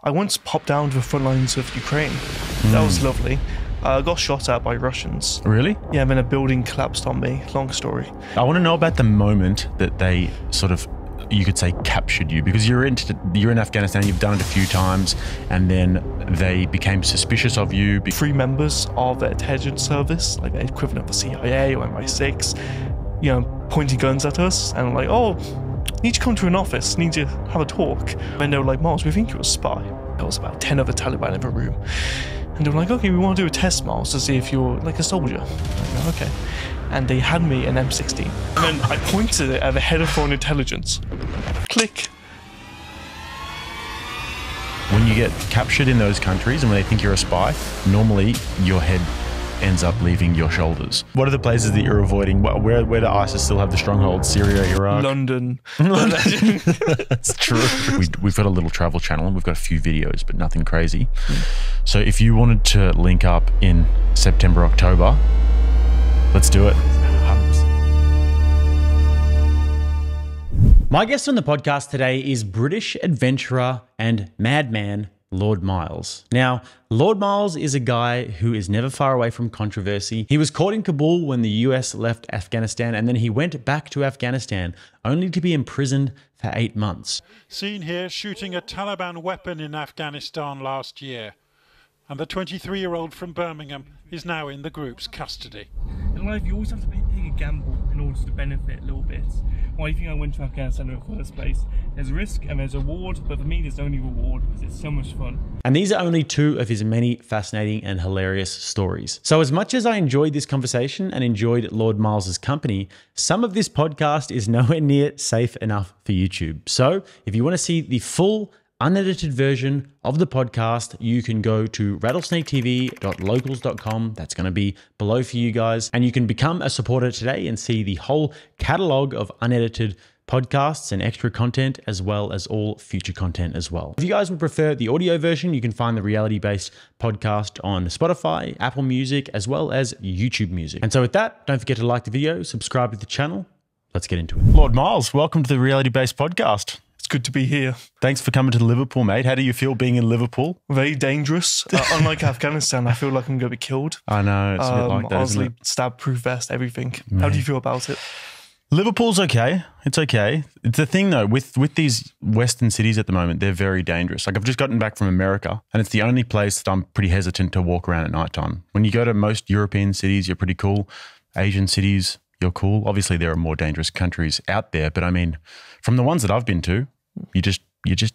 I once popped down to the front lines of Ukraine. That was lovely. I got shot at by Russians. Really? Yeah, and then a building collapsed on me. Long story. I want to know about the moment that they sort of, you could say, captured you, because you're in Afghanistan, you've done it a few times, and then they became suspicious of you. 3 members of the intelligence service, like the equivalent of the CIA or MI6, you know, pointing guns at us and like, oh, need to come to an office, need to have a talk. And they were like, Miles, we think you're a spy. There was about 10 other Taliban in the room. And they were like, okay, we want to do a test, Miles, to see if you're like a soldier. I'm like, okay. And they had me an M16. And then I pointed it at the head of foreign intelligence. Click. When you get captured in those countries and when they think you're a spy, normally your head ends up leaving your shoulders. What are the places that you're avoiding? Where do ISIS still have the strongholds? Syria, Iraq? London. That's true. We've got a little travel channel and we've got a few videos, but nothing crazy. So if you wanted to link up in September, October, let's do it. My guest on the podcast today is British adventurer and madman Lord Miles. Now, Lord Miles is a guy who is never far away from controversy. He was caught in Kabul when the US left Afghanistan, and then he went back to Afghanistan only to be imprisoned for 8 months. Seen here shooting a Taliban weapon in Afghanistan last year. And the 23-year-old from Birmingham is now in the group's custody. In life, you always have to take a gamble in order to benefit a little bit. Why do you think I went to Afghanistan in the first place? There's a risk and there's a reward, but for me, there's only reward because it's so much fun. And these are only 2 of his many fascinating and hilarious stories. So as much as I enjoyed this conversation and enjoyed Lord Miles's company, some of this podcast is nowhere near safe enough for YouTube. So if you want to see the full unedited version of the podcast, you can go to rattlesnaketv.locals.com. That's going to be below for you guys. And you can become a supporter today and see the whole catalog of unedited podcasts and extra content, as well as all future content as well. If you guys would prefer the audio version, you can find the reality-based podcast on Spotify, Apple Music, as well as YouTube Music. And so with that, don't forget to like the video, subscribe to the channel. Let's get into it. Lord Miles, welcome to the reality-based podcast. It's good to be here. Thanks for coming to Liverpool, mate. How do you feel being in Liverpool? Very dangerous. Unlike Afghanistan, I feel like I'm going to be killed. I know, it's a bit like that, honestly, isn't it? stab-proof vest, everything. How do you feel about it? Liverpool's okay. It's okay. It's the thing though, with these Western cities at the moment, they're very dangerous. Like I've just gotten back from America and it's the only place that I'm pretty hesitant to walk around at nighttime. When you go to most European cities, you're pretty cool. Asian cities, you're cool. Obviously there are more dangerous countries out there, but I mean, from the ones that I've been to, you're just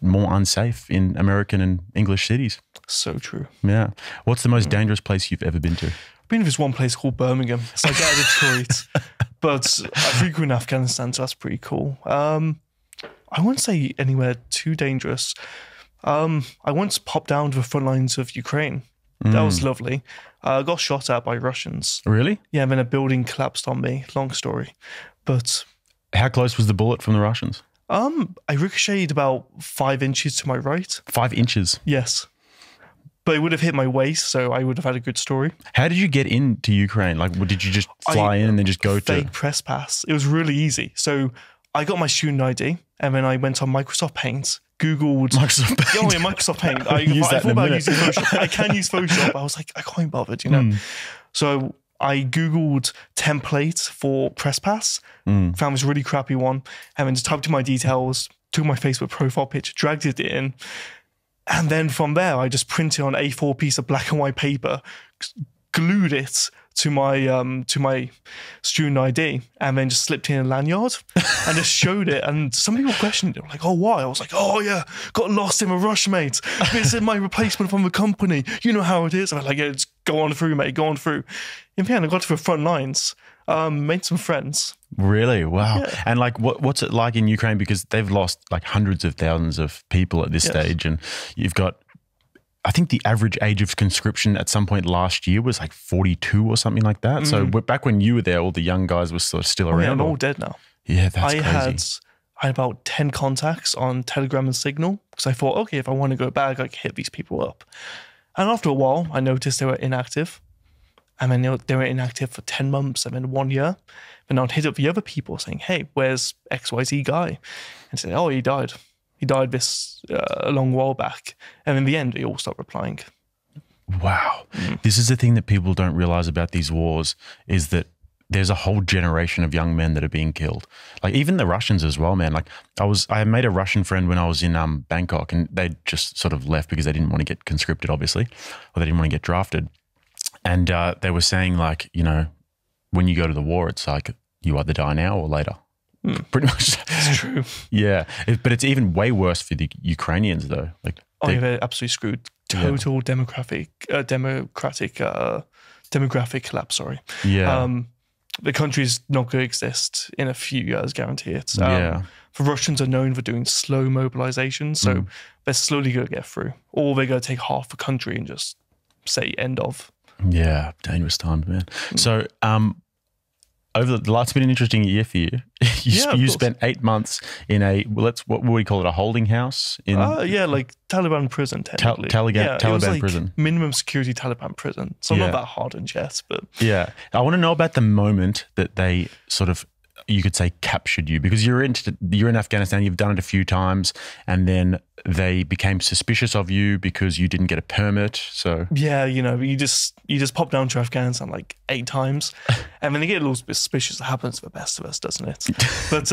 more unsafe in American and English cities. So true. Yeah. What's the most dangerous place you've ever been to? I've been to this one place called Birmingham. It's like out of Detroit. But I frequent Afghanistan, so that's pretty cool. I wouldn't say anywhere too dangerous. I once popped down to the front lines of Ukraine. That was lovely. I got shot at by Russians. Really? Yeah, and then a building collapsed on me. Long story. But how close was the bullet from the Russians? I ricocheted about 5 inches to my right. 5 inches? Yes. But it would have hit my waist, so I would have had a good story. How did you get into Ukraine? Like, did you just fly in and then just go to... Fake press pass. It was really easy. So I got my student ID, and then I went on Microsoft Paint, Googled... Microsoft Paint? Oh, yeah, Microsoft Paint. I thought about using Photoshop. I can use Photoshop. I was like, I can't be bothered, you know? So I Googled templates for press pass, found this really crappy one, and then just typed in my details, took my Facebook profile picture, dragged it in, and then from there, I just printed on A4 piece of black and white paper, glued it to my student ID, and then just slipped in a lanyard and just showed it. And some people questioned it, like, "Oh, why?" I was like, "Oh yeah, got lost in a rush, mate. This is my replacement from the company. You know how it is." I was like, "Yeah, just go on through, mate. Go on through." In the end, I got to the front lines, made some friends. Really? Wow. Yeah. And like, what's it like in Ukraine? Because they've lost like hundreds of thousands of people at this stage. And you've got, I think the average age of conscription at some point last year was like 42 or something like that. So back when you were there, all the young guys were sort of still around. Yeah, I'm all dead now. Yeah, that's I crazy. had about 10 contacts on Telegram and Signal because I thought, okay, if I want to go back, I can hit these people up. And after a while, I noticed they were inactive. And then they were inactive for 10 months and then 1 year. And I'd hit up the other people saying, hey, where's XYZ guy? And say, oh, he died. He died this a long while back. And in the end, they all stopped replying. Wow. This is the thing that people don't realize about these wars, is that there's a whole generation of young men that are being killed. Like even the Russians as well, man. Like I made a Russian friend when I was in Bangkok, and they just sort of left because they didn't want to get conscripted, obviously, or they didn't want to get drafted. And they were saying, like, you know, when you go to the war, it's like you either die now or later. Pretty much. It's true. Yeah. But it's even way worse for the Ukrainians though. Like, they're absolutely screwed. Total demographic collapse, sorry. Yeah. The country's not going to exist in a few years, guarantee it. The Russians are known for doing slow mobilization, so they're slowly going to get through. Or they're going to take half the country and just say end of. Yeah, dangerous times, man. So, over the last been an interesting year for you. You spent 8 months in what would we call it, a holding house in? Like Taliban prison, technically. Taliban it was like prison, minimum security Taliban prison. So not that hardened yet, but yeah. I want to know about the moment that they sort of, you could say, captured you, because you're in Afghanistan. You've done it a few times, and then they became suspicious of you because you didn't get a permit. So yeah, you know, you just pop down to Afghanistan like 8 times, and then they get a little bit suspicious. It happens to the best of us, doesn't it? But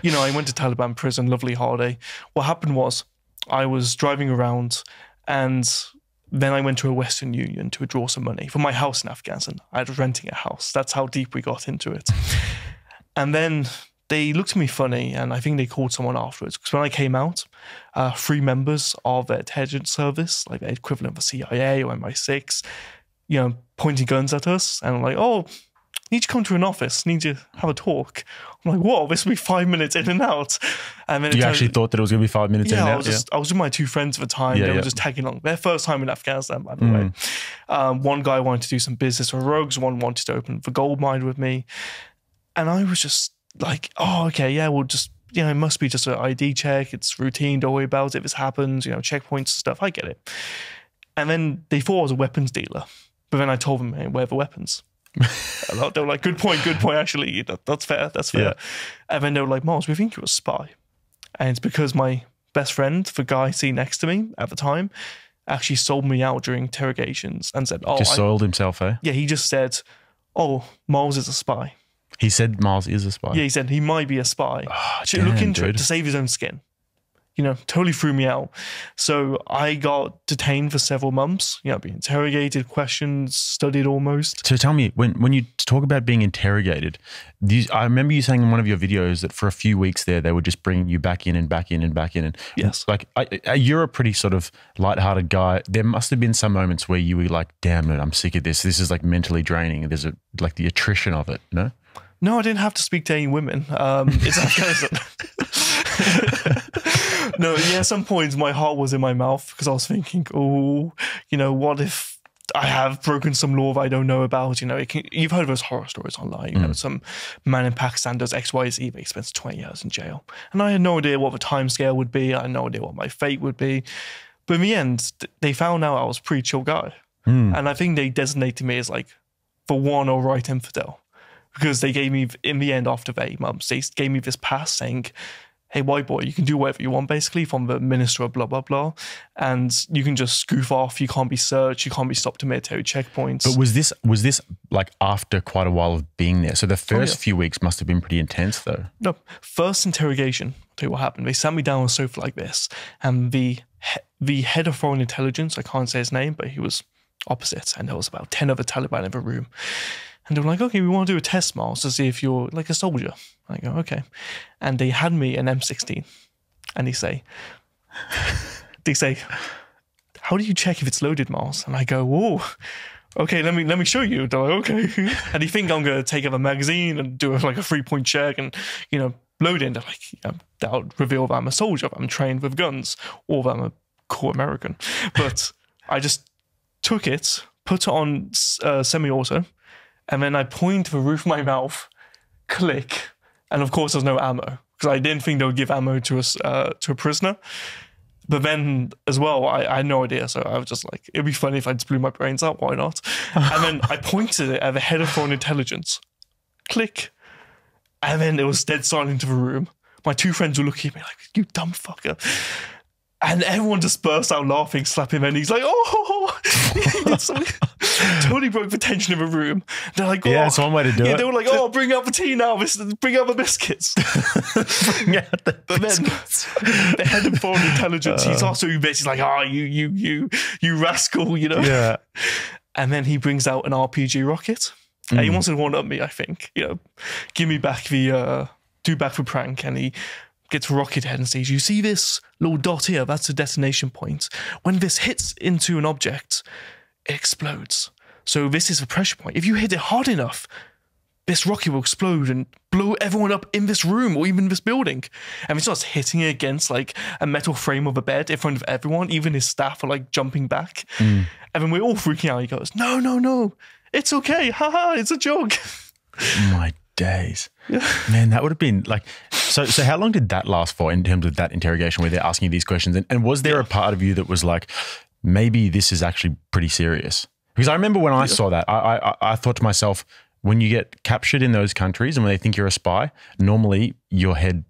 you know, I went to Taliban prison, lovely holiday. What happened was I was driving around, and then I went to a Western Union to withdraw some money for my house in Afghanistan. I was renting a house. That's how deep we got into it. And then they looked at me funny, and I think they called someone afterwards. Because when I came out, 3 members of their intelligence service, like the equivalent of the CIA or MI6, you know, pointing guns at us. And I'm like, oh, need to come to an office, need to have a talk. I'm like, whoa, this will be 5 minutes in and out. And then you actually thought that it was going to be 5 minutes in and out? I was with my 2 friends at the time. They were just tagging along. Their first time in Afghanistan, by the way. One guy wanted to do some business with rugs. One wanted to open the gold mine with me. And I was just like, oh, okay, yeah, we'll just, you know, it must be just an ID check. It's routine. Don't worry about it. If this happens, you know, checkpoints and stuff. I get it. And then they thought I was a weapons dealer. But then I told them, hey, where are the weapons? They were like, good point, actually. That's fair. Yeah. And then they were like, Miles, we think you're a spy. And it's because my best friend, the guy sitting next to me at the time, actually sold me out during interrogations and said, oh. Soiled himself, eh? Yeah, he just said, oh, Miles is a spy. He said Miles is a spy. Yeah, he said he might be a spy. Oh, should look into it to save his own skin. You know, totally threw me out. So I got detained for several months, you know, being interrogated, questioned, studied almost. So tell me, when you talk about being interrogated, I remember you saying in one of your videos that for a few weeks there, they were just bringing you back in and back in and back in. And yes. Like, you're a pretty sort of lighthearted guy. There must have been some moments where you were like, damn it, I'm sick of this. This is like mentally draining. There's like the attrition of it, no? No, I didn't have to speak to any women. It's Afghanistan. No, yeah, at some points my heart was in my mouth because I was thinking, oh, you know, what if I have broken some law that I don't know about? You know, you've heard of those horror stories online. You know, some man in Pakistan does XYZ, but he spends 20 years in jail. And I had no idea what the time scale would be. I had no idea what my fate would be. But in the end, they found out I was a pretty chill guy. And I think they designated me as like the one all right infidel. Because they gave me, in the end, after the 8 months, they gave me this pass saying, hey, white boy, you can do whatever you want, basically, from the minister of blah, blah, blah. And you can just goof off. You can't be searched. You can't be stopped at military checkpoints. But was this like after quite a while of being there? So the first few weeks must have been pretty intense, though. No, first interrogation, I'll tell you what happened. They sat me down on a sofa like this. And the head of foreign intelligence, I can't say his name, but he was opposite. And there was about 10 other Taliban in the room. And they were like, okay, we want to do a test, Miles, to see if you're like a soldier. I go, okay. And they had me an M16. And they say, how do you check if it's loaded, Miles? And I go, whoa, okay, let me show you. They're like, okay. And you think I'm going to take up a magazine and do like a 3-point check and, you know, load it. They're like, yeah, that'll reveal that I'm a soldier, that I'm trained with guns, or that I'm a cool American. But I just took it, put it on semi-auto, and then I point to the roof of my mouth, click, and of course there's no ammo because I didn't think they would give ammo to a prisoner. But then as well, I had no idea, so I was just like, it'd be funny if I just blew my brains out. Why not? And then I pointed it at the head of foreign intelligence, click, and then it was dead silent into the room. My two friends were looking at me like, you dumb fucker. And everyone just burst out laughing, slap him, and he's like, oh, totally broke the tension of a room. They're like, oh. Yeah, that's one way to do it. They were like, oh, bring out the tea now, bring out the biscuits. Bring out the biscuits. Then the head of foreign intelligence, he's also a bitch. He's like, oh, you rascal, you know? Yeah. And then he brings out an RPG rocket. And he wants to one up me, I think. You know, give me back the, do back the prank. And he gets rocket head and says, you see this little dot here? That's the detonation point. When this hits into an object, it explodes. So this is the pressure point. If you hit it hard enough, this rocket will explode and blow everyone up in this room or even this building. And he starts hitting it against like a metal frame of a bed in front of everyone. Even his staff are like jumping back. And then we're all freaking out. He goes, no, it's okay. Haha, it's a joke. My days. Man, that would have been like, so how long did that last for in terms of that interrogation where they're asking you these questions? And was there a part of you that was like, maybe this is actually pretty serious? Because I remember when I saw that, I thought to myself, when you get captured in those countries and when they think you're a spy, normally your head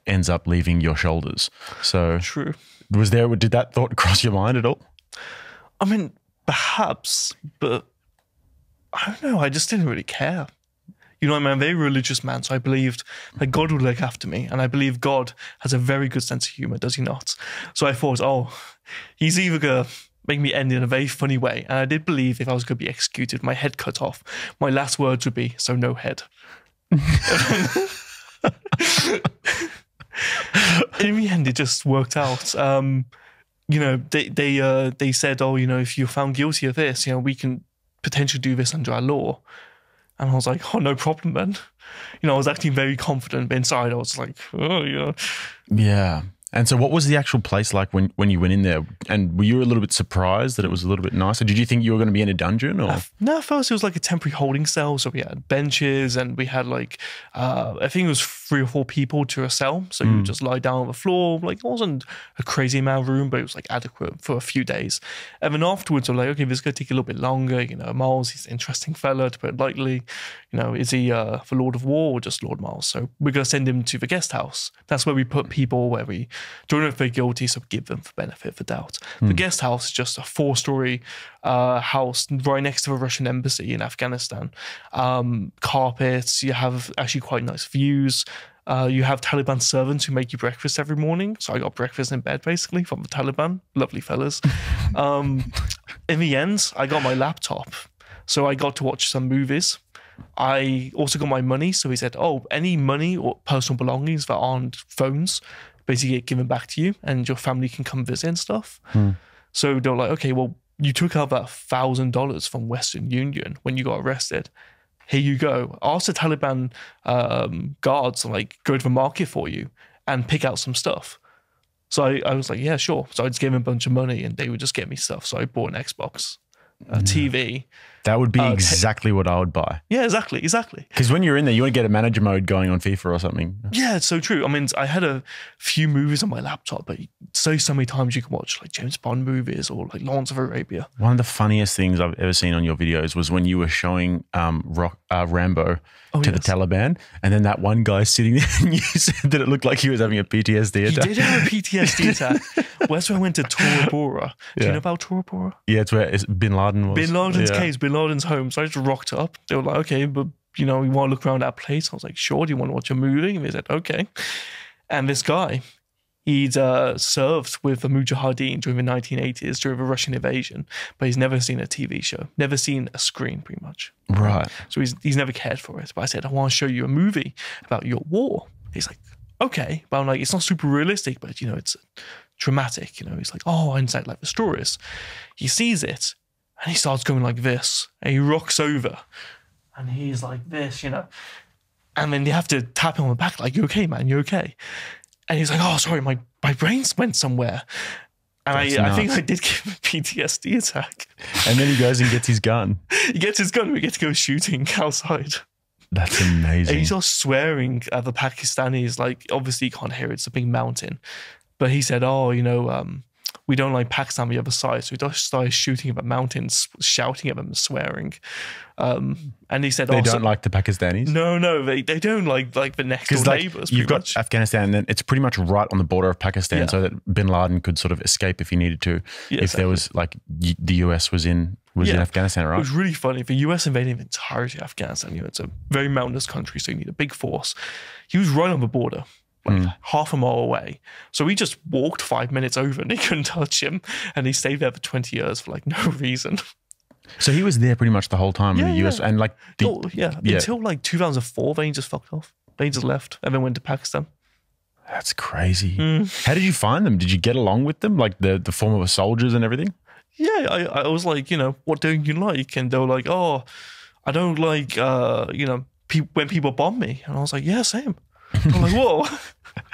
ends up leaving your shoulders. So true. Did that thought cross your mind at all? I mean, perhaps, but I don't know. I just didn't really care. You know, I'm a very religious man, so I believed that God would look after me. And I believe God has a very good sense of humor, does he not? So I thought, oh, he's either going to make me end in a very funny way. And I did believe if I was going to be executed, my head cut off, my last words would be, so no head. In the end, it just worked out. You know, they said, oh, you know, if you're found guilty of this, you know, we can potentially do this under our law. And I was like, oh, no problem, then. You know, I was acting very confident, but inside I was like, oh, yeah. Yeah. And so what was the actual place like when you went in there? And were you a little bit surprised that it was a little bit nicer? Did you think you were going to be in a dungeon? Or? No, at first it was like a temporary holding cell. So we had benches and we had like, I think it was 3 or 4 people to a cell. So you would just lie down on the floor. Like it wasn't a crazy amount of room, but it was like adequate for a few days. And then afterwards we're like, okay, this is going to take a little bit longer. You know, Miles, he's an interesting fella, to put it lightly. You know, is he the Lord of War or just Lord Miles? So we're going to send him to the guest house. That's where we put people where we don't know if they're guilty, so give them the benefit of the doubt. The guest house is just a 4-story house right next to the Russian embassy in Afghanistan. Carpets, you have actually quite nice views. You have Taliban servants who make you breakfast every morning. So I got breakfast in bed basically from the Taliban. Lovely fellas. In the end, I got my laptop. So I got to watch some movies. I also got my money. So he said, oh, any money or personal belongings that aren't phones basically get given back to you and your family can come visit and stuff. So they're like, okay, well, you took out that $1,000 from Western Union when you got arrested. Here you go. Ask the Taliban guards to like go to the market for you and pick out some stuff. So I was like, yeah, sure. So I just gave them a bunch of money and they would just get me stuff. So I bought an Xbox, a TV. That would be exactly what I would buy. Yeah, exactly. Because when you're in there, you want to get a manager mode going on FIFA or something. Yeah, it's so true. I mean, I had a few movies on my laptop, but so many times you can watch like James Bond movies or like Lawrence of Arabia. One of the funniest things I've ever seen on your videos was when you were showing Rambo to the Taliban, and then that one guy sitting there and you said that it looked like he was having a PTSD attack. He did have a PTSD attack. Well, that's when I went to Tora Bora. Do you know about Tora Bora? Yeah, it's where Bin Laden was. Bin Laden's case, Bin Laden's home. So I just rocked up. They were like, okay, but you know, you want to look around that place? I was like, sure. Do you want to watch a movie? And they said, okay. And this guy, he'd served with the Mujahideen during the 1980s, during the Russian invasion, but he's never seen a TV show, never seen a screen pretty much. Right. So he's never cared for it. But I said, I want to show you a movie about your war. He's like, okay. But I'm like, it's not super realistic, but you know, it's dramatic. You know, he's like, oh, I understand like the stories. He sees it and he starts going like this and he rocks over and he's like this, you know, and then you have to tap him on the back like, you okay, man? You okay? And he's like, oh, sorry, my brains went somewhere. And I think I did give him a PTSD attack. And then he goes and gets his gun. He gets his gun and we get to go shooting outside. That's amazing. And he starts swearing at the Pakistanis, like, obviously you can't hear it, it's a big mountain. But he said, oh, you know, we don't like Pakistan on the other side. So we just started shooting at the mountains, shouting at them, swearing. And he said, they don't like the Pakistanis? No, they don't like the next door neighbors. You've got Afghanistan, and then it's pretty much right on the border of Pakistan, so that bin Laden could sort of escape if he needed to, if there was like the US was in Afghanistan, right? It was really funny. The US invading the entirety of Afghanistan. You know, it's a very mountainous country, so you need a big force. He was right on the border, like half a mile away. So we just walked 5 minutes over and they couldn't touch him. And he stayed there for 20 years for like no reason. So he was there pretty much the whole time in the US and like... until like 2004, then he just fucked off. Then he just left and then went to Pakistan. That's crazy. How did you find them? Did you get along with them? Like the former soldiers and everything? Yeah, I was like, you know, what don't you like? And they were like, oh, I don't like, you know, when people bomb me. And I was like, yeah, same. I'm like, whoa.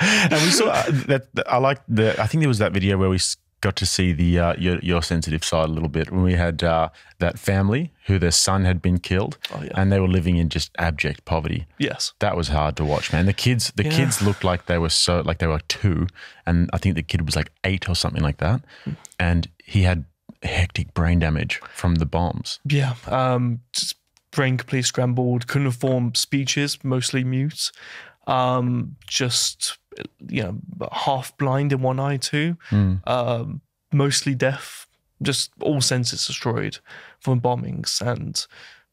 And we saw that. I think there was that video where we got to see the your sensitive side a little bit when we had that family who their son had been killed, and they were living in just abject poverty. Yes, that was hard to watch, man. The kids looked like they were they were 2, and I think the kid was like 8 or something like that, and he had hectic brain damage from the bombs. Yeah, just brain completely scrambled, couldn't form speeches, mostly mute. Just, you know, half blind in one eye too, mostly deaf, just all senses destroyed from bombings and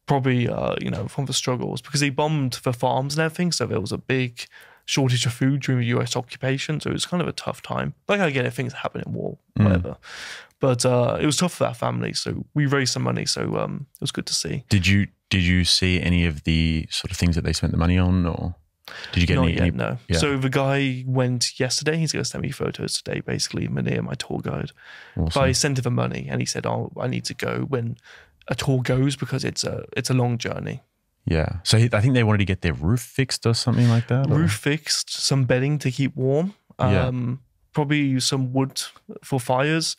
probably, you know, from the struggles because he bombed the farms and everything. So there was a big shortage of food during the US occupation. So it was kind of a tough time. Like I get it, things happen in war, whatever. But it was tough for that family. So we raised some money. So it was good to see. Did you see any of the sort of things that they spent the money on, or? Did you get Not any? Yet, no. Yeah. So the guy went yesterday. He's going to send me photos today, basically, Munir, my tour guide. Awesome. But I sent him the money and he said, oh, I need to go when a tour goes because it's a long journey. Yeah. So I think they wanted to get their roof fixed or something like that? Roof fixed, some bedding to keep warm, probably some wood for fires,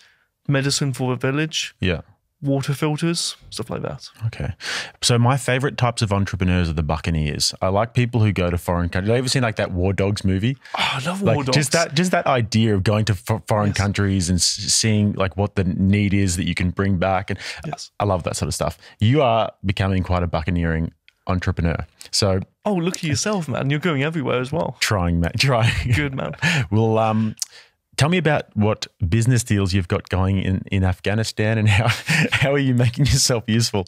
medicine for the village. Yeah. Water filters, stuff like that. Okay. So my favorite types of entrepreneurs are the buccaneers. I like people who go to foreign countries. Have you ever seen like that War Dogs movie? Oh, I love War Dogs. Just that idea of going to foreign countries and seeing like what the need is that you can bring back. And I love that sort of stuff. You are becoming quite a buccaneering entrepreneur. So look at yourself, man. You're going everywhere as well. Trying, man. Trying. Good, man. Well, tell me about what business deals you've got going in Afghanistan and how are you making yourself useful?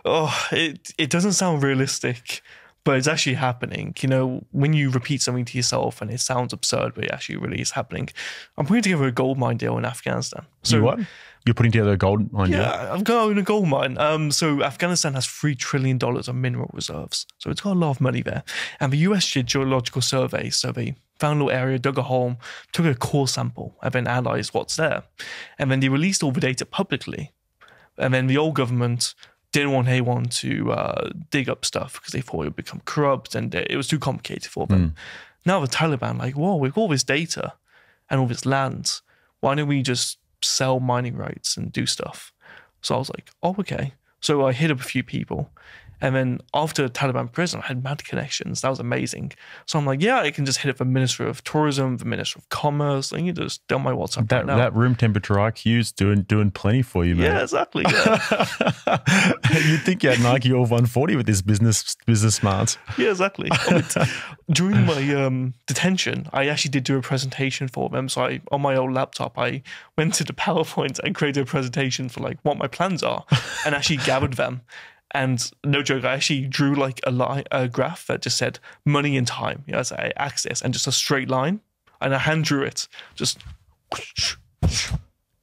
It doesn't sound realistic, but it's actually happening. You know, when you repeat something to yourself and it sounds absurd, but it actually really is happening. I'm putting together a gold mine deal in Afghanistan. So what? You're putting together a gold mine deal? Yeah, I'm going to a gold mine. So Afghanistan has $3 trillion of mineral reserves. So it's got a lot of money there. And the US did geological surveys. So they found a little area, dug a hole, took a core sample, and then analysed what's there. And then they released all the data publicly. And then the old government didn't want anyone to dig up stuff because they thought it would become corrupt and it was too complicated for them. Now the Taliban, like, whoa, we've got all this data and all this land. Why don't we just sell mining rights and do stuff? So I was like, oh, okay. So I hit up a few people. And then after Taliban prison, I had mad connections. That was amazing. So I'm like, yeah, I can just hit up the Minister of Tourism, the Minister of Commerce. I can just do my WhatsApp right now. That room temperature IQ is doing plenty for you, man. Yeah, exactly. Yeah. You'd think you had an IQ of 140 with this business smarts. Yeah, exactly. During my detention, I actually did do a presentation for them. So on my old laptop, I went to the PowerPoint and created a presentation for like what my plans are and actually gathered them. And no joke, I actually drew like a graph that just said money and time, you know, as I axis, and just a straight line. And I hand drew it, just,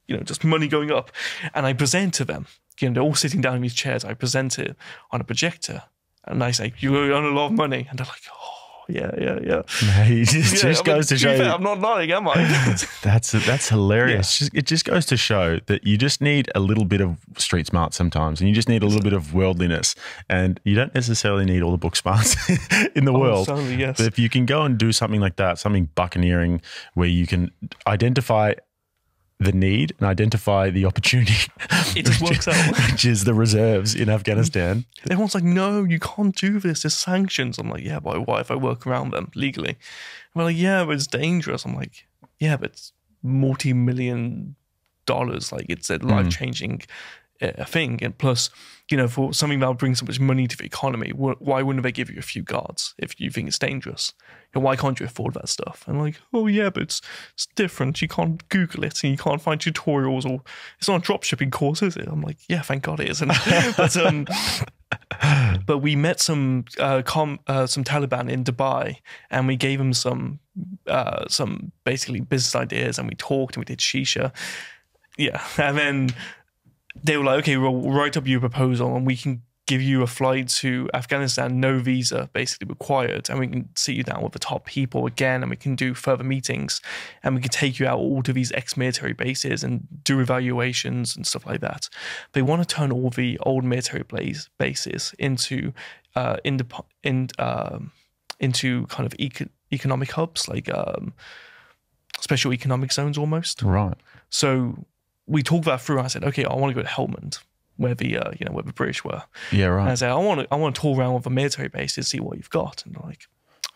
you know, just money going up. And I present to them, you know, they're all sitting down in these chairs. I present it on a projector. And I say, you earn a lot of money. And they're like, oh, yeah. No, it just goes to show. I'm not lying, am I? That's hilarious. Yeah. It just goes to show that you just need a little bit of street smart sometimes, and you just need a little bit of worldliness, and you don't necessarily need all the book smarts in the world. Certainly, yes. But if you can go and do something like that, something buccaneering, where you can identify the need and identify the opportunity, it just works out. Which is the reserves in Afghanistan. Everyone's like, no, you can't do this. There's sanctions. I'm like, yeah, but what if I work around them legally? And we're like, yeah, but it's dangerous. I'm like, yeah, but multi-million dollars. Like it's a life-changing thing. And plus, you know, for something that will bring so much money to the economy, why wouldn't they give you a few guards if you think it's dangerous? You know, why can't you afford that stuff? And like, oh yeah, but it's different. You can't Google it and you can't find tutorials, or it's not a dropshipping course, is it? I'm like, yeah, thank God it isn't. But we met some Taliban in Dubai, and we gave them some basically business ideas, and we talked and we did shisha. Yeah, and then they were like, okay, we'll write up your proposal and we can give you a flight to Afghanistan, no visa basically required, and we can sit you down with the top people again, and we can do further meetings, and we can take you out all to these ex-military bases and do evaluations and stuff like that. They want to turn all the old military bases into kind of economic hubs, like special economic zones almost. Right. So we talked that through. I said, okay, I want to go to Helmand, where the where the British were. Yeah, right. And I said, I want to tour around with the military bases, see what you've got. And they're like,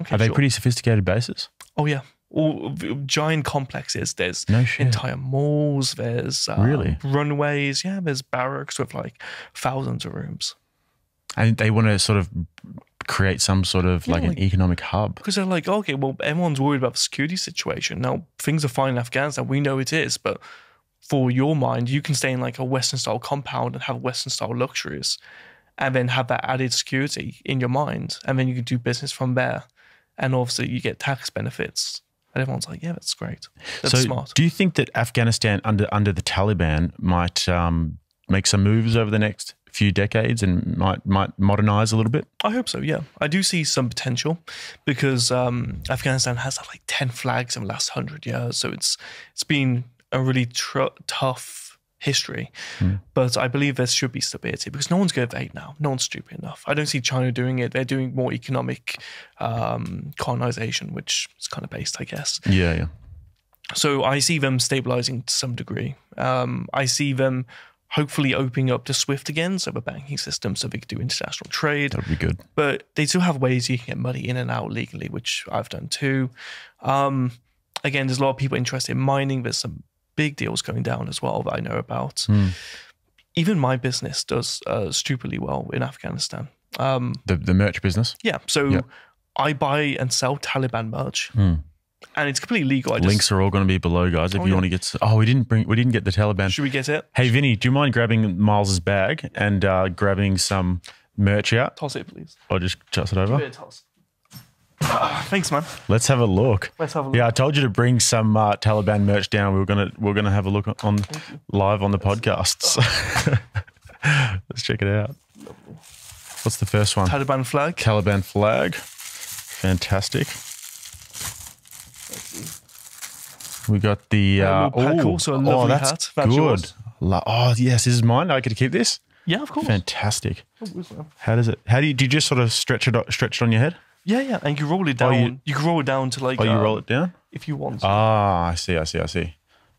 okay, are they sure. pretty sophisticated bases? Oh yeah, all giant complexes. There's entire malls. There's really runways. Yeah, there's barracks with like thousands of rooms. And they want to sort of create some sort of like an economic hub. Because they're like, okay, well, everyone's worried about the security situation. Now, things are fine in Afghanistan. We know it is, but for your mind, you can stay in like a Western-style compound and have Western-style luxuries, and then have that added security in your mind, and then you can do business from there. And obviously, you get tax benefits. And everyone's like, yeah, that's great. That's smart. Do you think that Afghanistan under the Taliban might make some moves over the next few decades and might modernize a little bit? I hope so, yeah. I do see some potential, because Afghanistan has had like 10 flags in the last 100 years. So it's been a really tough history. But I believe there should be stability, because no one's going to invade now. No one's stupid enough. I don't see China doing it. They're doing more economic colonization, which is kind of based, I guess. Yeah. So I see them stabilizing to some degree. I see them hopefully opening up to SWIFT again, so the banking system, so they could do international trade. That'd be good. But they still have ways you can get money in and out legally, which I've done too. Again, there's a lot of people interested in mining. There's some big deals going down as well that I know about. Even my business does stupidly well in Afghanistan. The merch business? Yeah. So I buy and sell Taliban merch. And it's completely legal. Links are all going to be below, guys. If you want to get, we didn't get the Taliban. Should we get it? Hey, Vinny, do you mind grabbing Miles's bag and grabbing some merch out? Toss it, please. Or just toss it over. Give it a toss. Thanks, man. Let's have a look. Yeah, I told you to bring some Taliban merch down. We're gonna have a look on live on the podcast. So let's check it out. Lovely. What's the first one? Taliban flag. Taliban flag. Fantastic. We got the also a lovely that's hat. That's good. yours. Oh yes, this is mine. I get to keep this. Yeah, of course. Fantastic. How do you just sort of stretch it on your head? Yeah, and you roll it down. You can roll it down to like. Oh, you roll it down if you want. Ah, I see.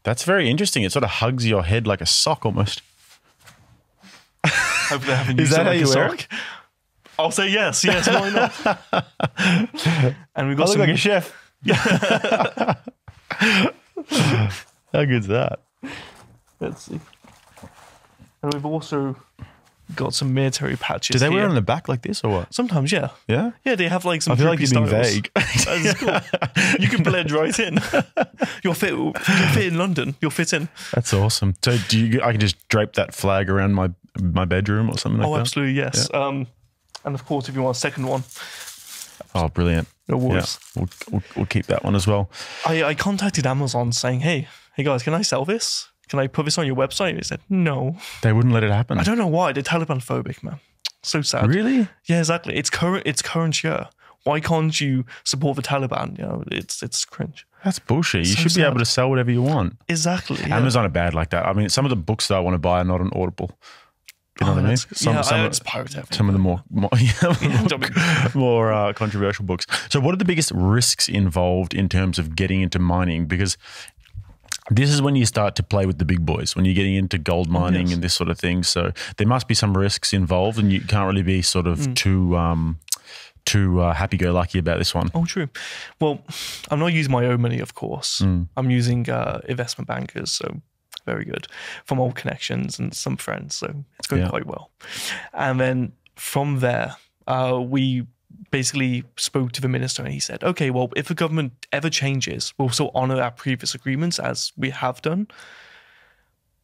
That's very interesting. It sort of hugs your head like a sock almost. Hopefully, I haven't is used that it how like you a wear sock. it? I'll say yes. Why not? And we've got I look some like a chef. How good's that? Let's see. And we've also got some military patches. Do they here. wear it on the back like this or what? Sometimes, yeah. Yeah? Yeah, they have like some I feel like droopy you're being styles. vague. That's cool. You can blend right in. You'll fit in London. You'll fit in. That's awesome. So I can just drape that flag around my bedroom or something like that? Oh, absolutely, yes. Yeah. And of course, if you want a second one. Oh, brilliant. No worries. Yeah, we'll keep that one as well. I contacted Amazon saying, hey guys, can I sell this? Can I put this on your website? They said, no. They wouldn't let it happen. I don't know why. They're Taliban phobic, man. So sad. Really? Yeah, exactly. It's current year. Why can't you support the Taliban? You know, it's cringe. That's bullshit. You So should be sad. able to sell whatever you want. Exactly. Yeah. Amazon are bad like that. I mean, some of the books that I want to buy are not on Audible. You know what I mean? I just pirate everything. Some of the more controversial books. So what are the biggest risks involved in terms of getting into mining? Because this is when you start to play with the big boys, when you're getting into gold mining and this sort of thing. So there must be some risks involved, and you can't really be sort of too too happy-go-lucky about this one. Oh, true. Well, I'm not using my own money, of course. I'm using investment bankers, so very good, from old connections and some friends, so it's going quite well. And then from there, we basically spoke to the minister, and he said, okay, well, if the government ever changes, we'll still honor our previous agreements as we have done.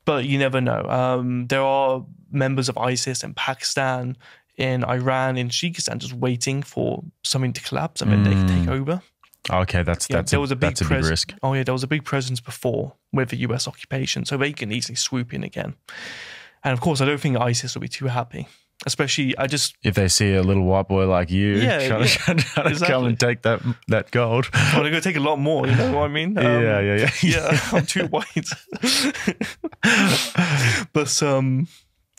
But you never know. There are members of ISIS in Pakistan, in Iran, in Tajikistan, just waiting for something to collapse and then they can take over. Okay, that's a big risk. Oh yeah, there was a big presence before with the US occupation, so they can easily swoop in again. And of course, I don't think ISIS will be too happy. Especially, if they see a little white boy like you trying to come and take that gold. Well, they're going to take a lot more, you know what I mean? Yeah, I'm too white. But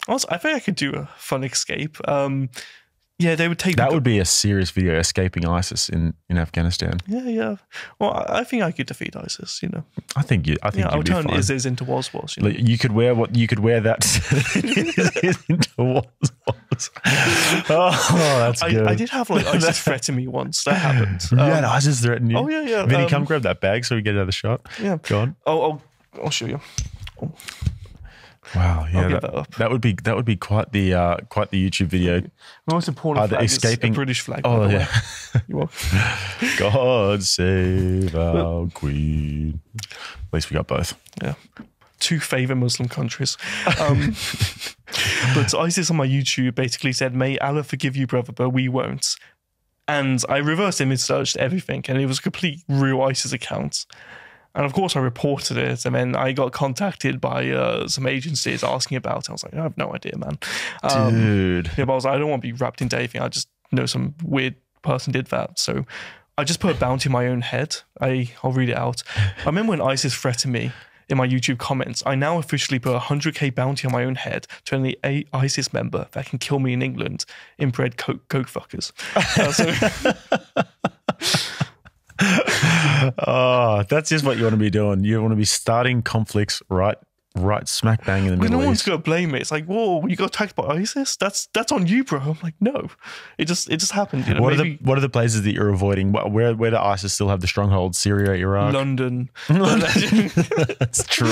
also, I think I could do a fun escape. Yeah, they would take that. Would be a serious video, escaping ISIS in Afghanistan. Yeah. Well, I think I could defeat ISIS. You know, I think I'll turn ISIS into was. You know? You could wear that into was. Oh, that's good. I did have ISIS threaten me once. That happened. Yeah, ISIS threatened you. Oh yeah. Vinny, come grab that bag so we get another shot. Yeah, go on. I'll show you. Oh. Wow, yeah, that would be quite the YouTube video. The most important flag escaping is a British flag. Oh yeah, you're welcome. God save our Queen. At least we got both. Yeah, 2 favourite Muslim countries. But ISIS on my YouTube basically said, "May Allah forgive you, brother, but we won't." And I reverse image searched everything, and it was a complete real ISIS account. And of course, I reported it, and then I got contacted by some agencies asking about it. I was like, I have no idea, man. Dude. Yeah, but I was like, I don't want to be wrapped into anything. I just know some weird person did that. So I just put a bounty in my own head. I'll read it out. I remember when ISIS threatened me in my YouTube comments, I now officially put a 100k bounty on my own head to any ISIS member that can kill me in England, inbred coke fuckers. Oh, that's just what you want to be doing. You want to be starting conflicts right smack bang in the Middle East. No one's gonna blame me. It's like, whoa, you got attacked by ISIS? That's on you, bro. I'm like, no, it just happened. You know, what are the places that you're avoiding? Where do ISIS still have the strongholds? Syria, Iraq, London. That's true.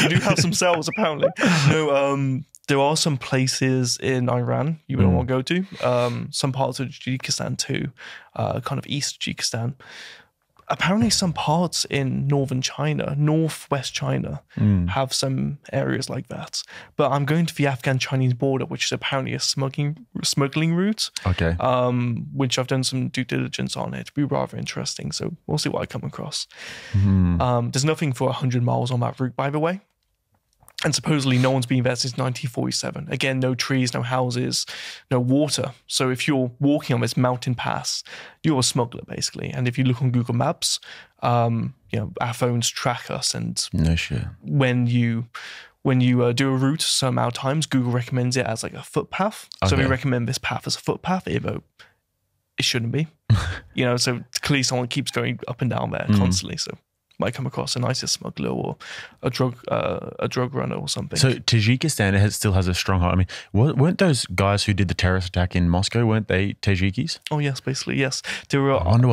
You do have some cells apparently. No, there are some places in Iran you don't want to go to. Some parts of Tajikistan too, kind of East Tajikistan. Apparently some parts in northern China, northwest China, have some areas like that. But I'm going to the Afghan-Chinese border, which is apparently a smuggling route. Okay. Which I've done some due diligence on. It'd be rather interesting. So we'll see what I come across. There's nothing for 100 miles on that route, by the way. And supposedly no one's been there since 1947. Again, no trees, no houses, no water. So if you're walking on this mountain pass, you're a smuggler basically. And if you look on Google Maps, our phones track us. And no shit. When you do a route some amount of times, Google recommends it as like a footpath. Okay. So we recommend this path as a footpath, even though it shouldn't be. So clearly someone keeps going up and down there constantly. So might come across an ISIS smuggler or a drug runner or something. So Tajikistan still has a stronghold. I mean, weren't those guys who did the terrorist attack in Moscow, weren't they Tajikis? Oh yes, basically yes. They were. I wonder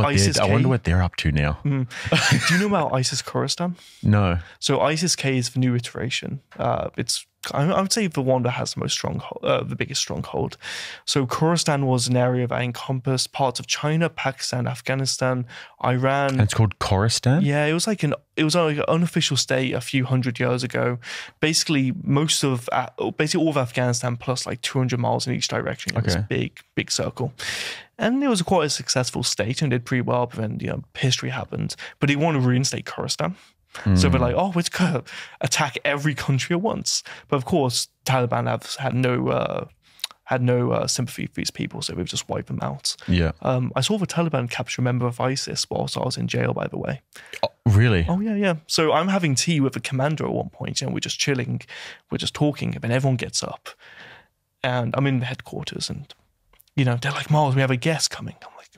what they're up to now. Do you know about ISIS Khorasan? No. So ISIS K is the new iteration. I would say the one that has the most the biggest stronghold. So Khorasan was an area that encompassed parts of China, Pakistan, Afghanistan, Iran. And it's called Khorasan? Yeah, it was like an unofficial state a few hundred years ago. Basically, all of Afghanistan plus like 200 miles in each direction. It was a big circle. And it was quite a successful state and did pretty well, but then history happened. But they wanted to reinstate Khorasan. So they're like, we're going to attack every country at once. But of course, Taliban had no sympathy for these people, so we've just wiped them out. Yeah. I saw the Taliban capture a member of ISIS whilst I was in jail, by the way. Oh, really? Oh, yeah. So I'm having tea with a commander at one point, and we're just chilling, we're just talking, and then everyone gets up. And I'm in the headquarters, and, they're like, Miles, we have a guest coming. I'm like,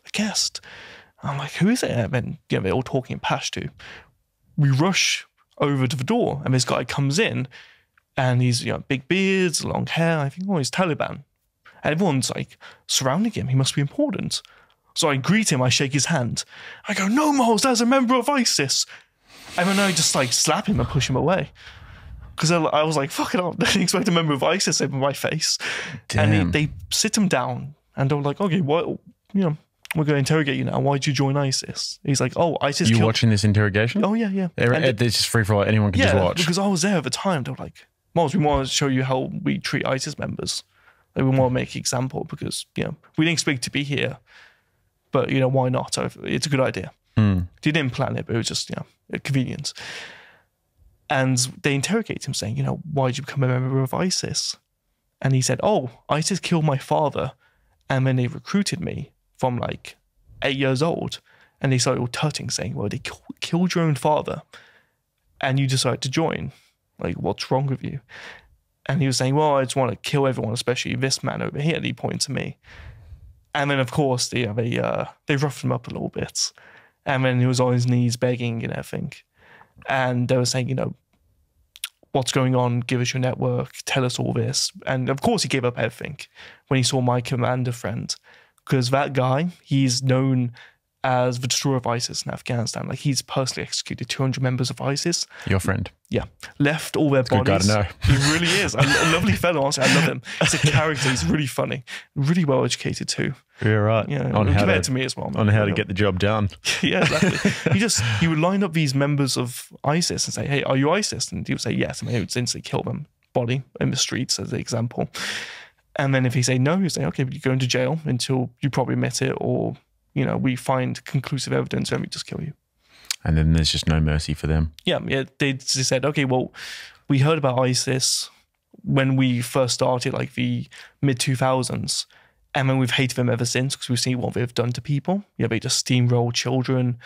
a guest? I'm like, who is it? And then, they're all talking in Pashto. We rush over to the door, and this guy comes in, and he's big beards, long hair. I think, he's Taliban. And everyone's like surrounding him. He must be important. So I greet him, I shake his hand. I go, no, Miles, there's a member of ISIS. And then I just like slap him and push him away. Because I was like, fuck it up. I didn't expect a member of ISIS over my face. Damn. And they sit him down and they're like, okay, what, we're going to interrogate you now. Why'd you join ISIS? He's like, oh, ISIS You watching this interrogation? Oh, yeah. It's just free for all. Anyone can just watch. Because I was there at the time. They were like, Miles, we want to show you how we treat ISIS members. Like, we want to make an example because, we didn't expect to be here. But, why not? It's a good idea. They didn't plan it, but it was just, a convenience. And they interrogate him saying, why did you become a member of ISIS? And he said, oh, ISIS killed my father. And then they recruited me from like 8 years old. And they started all tutting saying, well, they killed your own father. And you decided to join. Like, what's wrong with you? And he was saying, well, I just want to kill everyone, especially this man over here. And he pointed to me. And then, of course, they roughed him up a little bit. And then he was on his knees begging and everything. And they were saying, what's going on? Give us your network. Tell us all this. And of course, he gave up everything when he saw my commander friend. Because that guy, he's known as the destroyer of ISIS in Afghanistan. Like, he's personally executed 200 members of ISIS. Your friend. Yeah. Left all their bodies. Good guy to know. He really is. A lovely fellow, honestly. I love him. He's a character. He's really funny. Really well educated too. You're right. Compared to me as well. On how to get the job done. Yeah, exactly. He would line up these members of ISIS and say, hey, are you ISIS? And he would say yes. And he would instantly kill them, body, in the streets as an example. And then if he say no, he'd say, okay, but you're going to jail until you probably admit it, or, we find conclusive evidence and we just kill you. And then there's just no mercy for them. Yeah. They said, okay, well, we heard about ISIS when we first started, like the mid-2000s. And then we've hated them ever since because we've seen what they've done to people. They just steamroll children.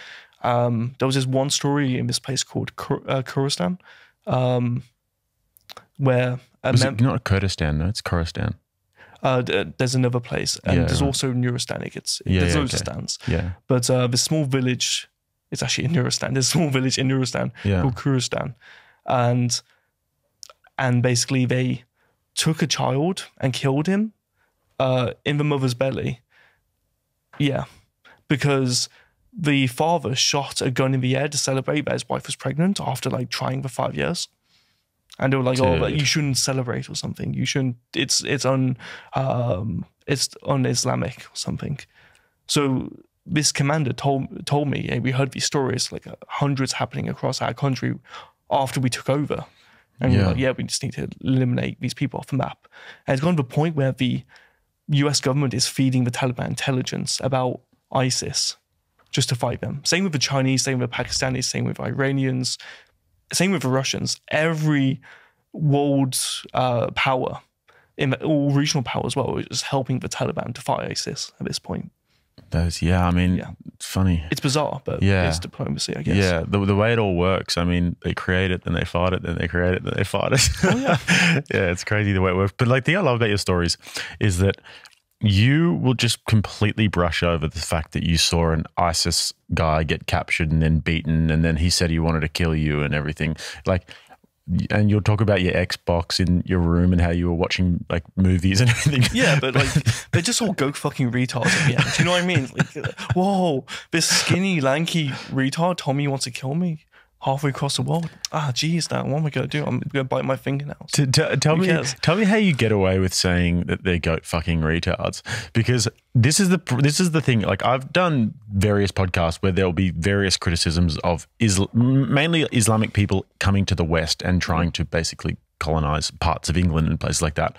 There was this one story in this place called Kurdistan, where... Was it not Kurdistan, no? It's Kurdistan. There's another place. And there's also Nuristan. There's loads of stands. Yeah. But the small village, it's actually in Nuristan. There's a small village in Nuristan called Kurdistan. And basically they took a child and killed him in the mother's belly. Yeah. Because the father shot a gun in the air to celebrate that his wife was pregnant after like trying for 5 years. And they were like, Dude. oh, but you shouldn't celebrate or something. You shouldn't, it's un-Islamic or something. So this commander told me, hey, we heard these stories, like hundreds happening across our country after we took over. And we were like, we just need to eliminate these people off the map. And it's gone to the point where the US government is feeding the Taliban intelligence about ISIS just to fight them. Same with the Chinese, same with the Pakistanis, same with Iranians, same with the Russians. Every world power, all regional power as well, is helping the Taliban to fight ISIS at this point. It's funny. It's bizarre, but it's diplomacy, I guess. Yeah, the way it all works. I mean, they create it, then they fight it, then they create it, then they fight it. Oh, yeah. Yeah, it's crazy the way it works. But like the thing I love about your stories is that you will just completely brush over the fact that you saw an ISIS guy get captured and then beaten, and then he said he wanted to kill you and everything. Like, and you'll talk about your Xbox in your room and how you were watching like movies and everything. Yeah, but like they just all go fucking retards at the end. Do you know what I mean? Like, whoa, this skinny, lanky retard told me he wants to kill me halfway across the world. Geez, now what am I going to do? I'm going to bite my fingernails. Tell me how you get away with saying that they're goat fucking retards, because this is the thing. Like, I've done various podcasts where there'll be various criticisms of mainly Islamic people coming to the West and trying to basically colonize parts of England and places like that.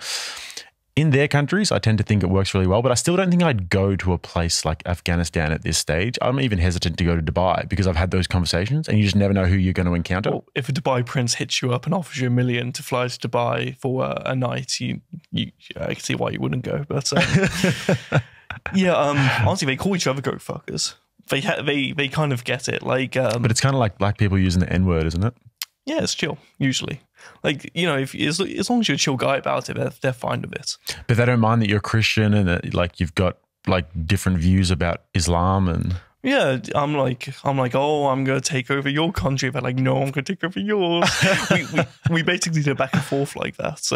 In their countries, I tend to think it works really well, but I still don't think I'd go to a place like Afghanistan at this stage. I'm even hesitant to go to Dubai because I've had those conversations and you just never know who you're going to encounter. Well, if a Dubai prince hits you up and offers you $1 million to fly to Dubai for a night, I can see why you wouldn't go. But honestly, they call each other goat fuckers. They kind of get it. Like, but it's kind of like black people using the N-word, isn't it? Yeah, it's chill, usually. Like, as long as you're a chill guy about it, they're fine with it. But they don't mind that you're Christian and that, like, you've got, like, different views about Islam and... Yeah, I'm like, oh, I'm going to take over your country. They're like, no, I'm going to take over yours. we basically do back and forth like that.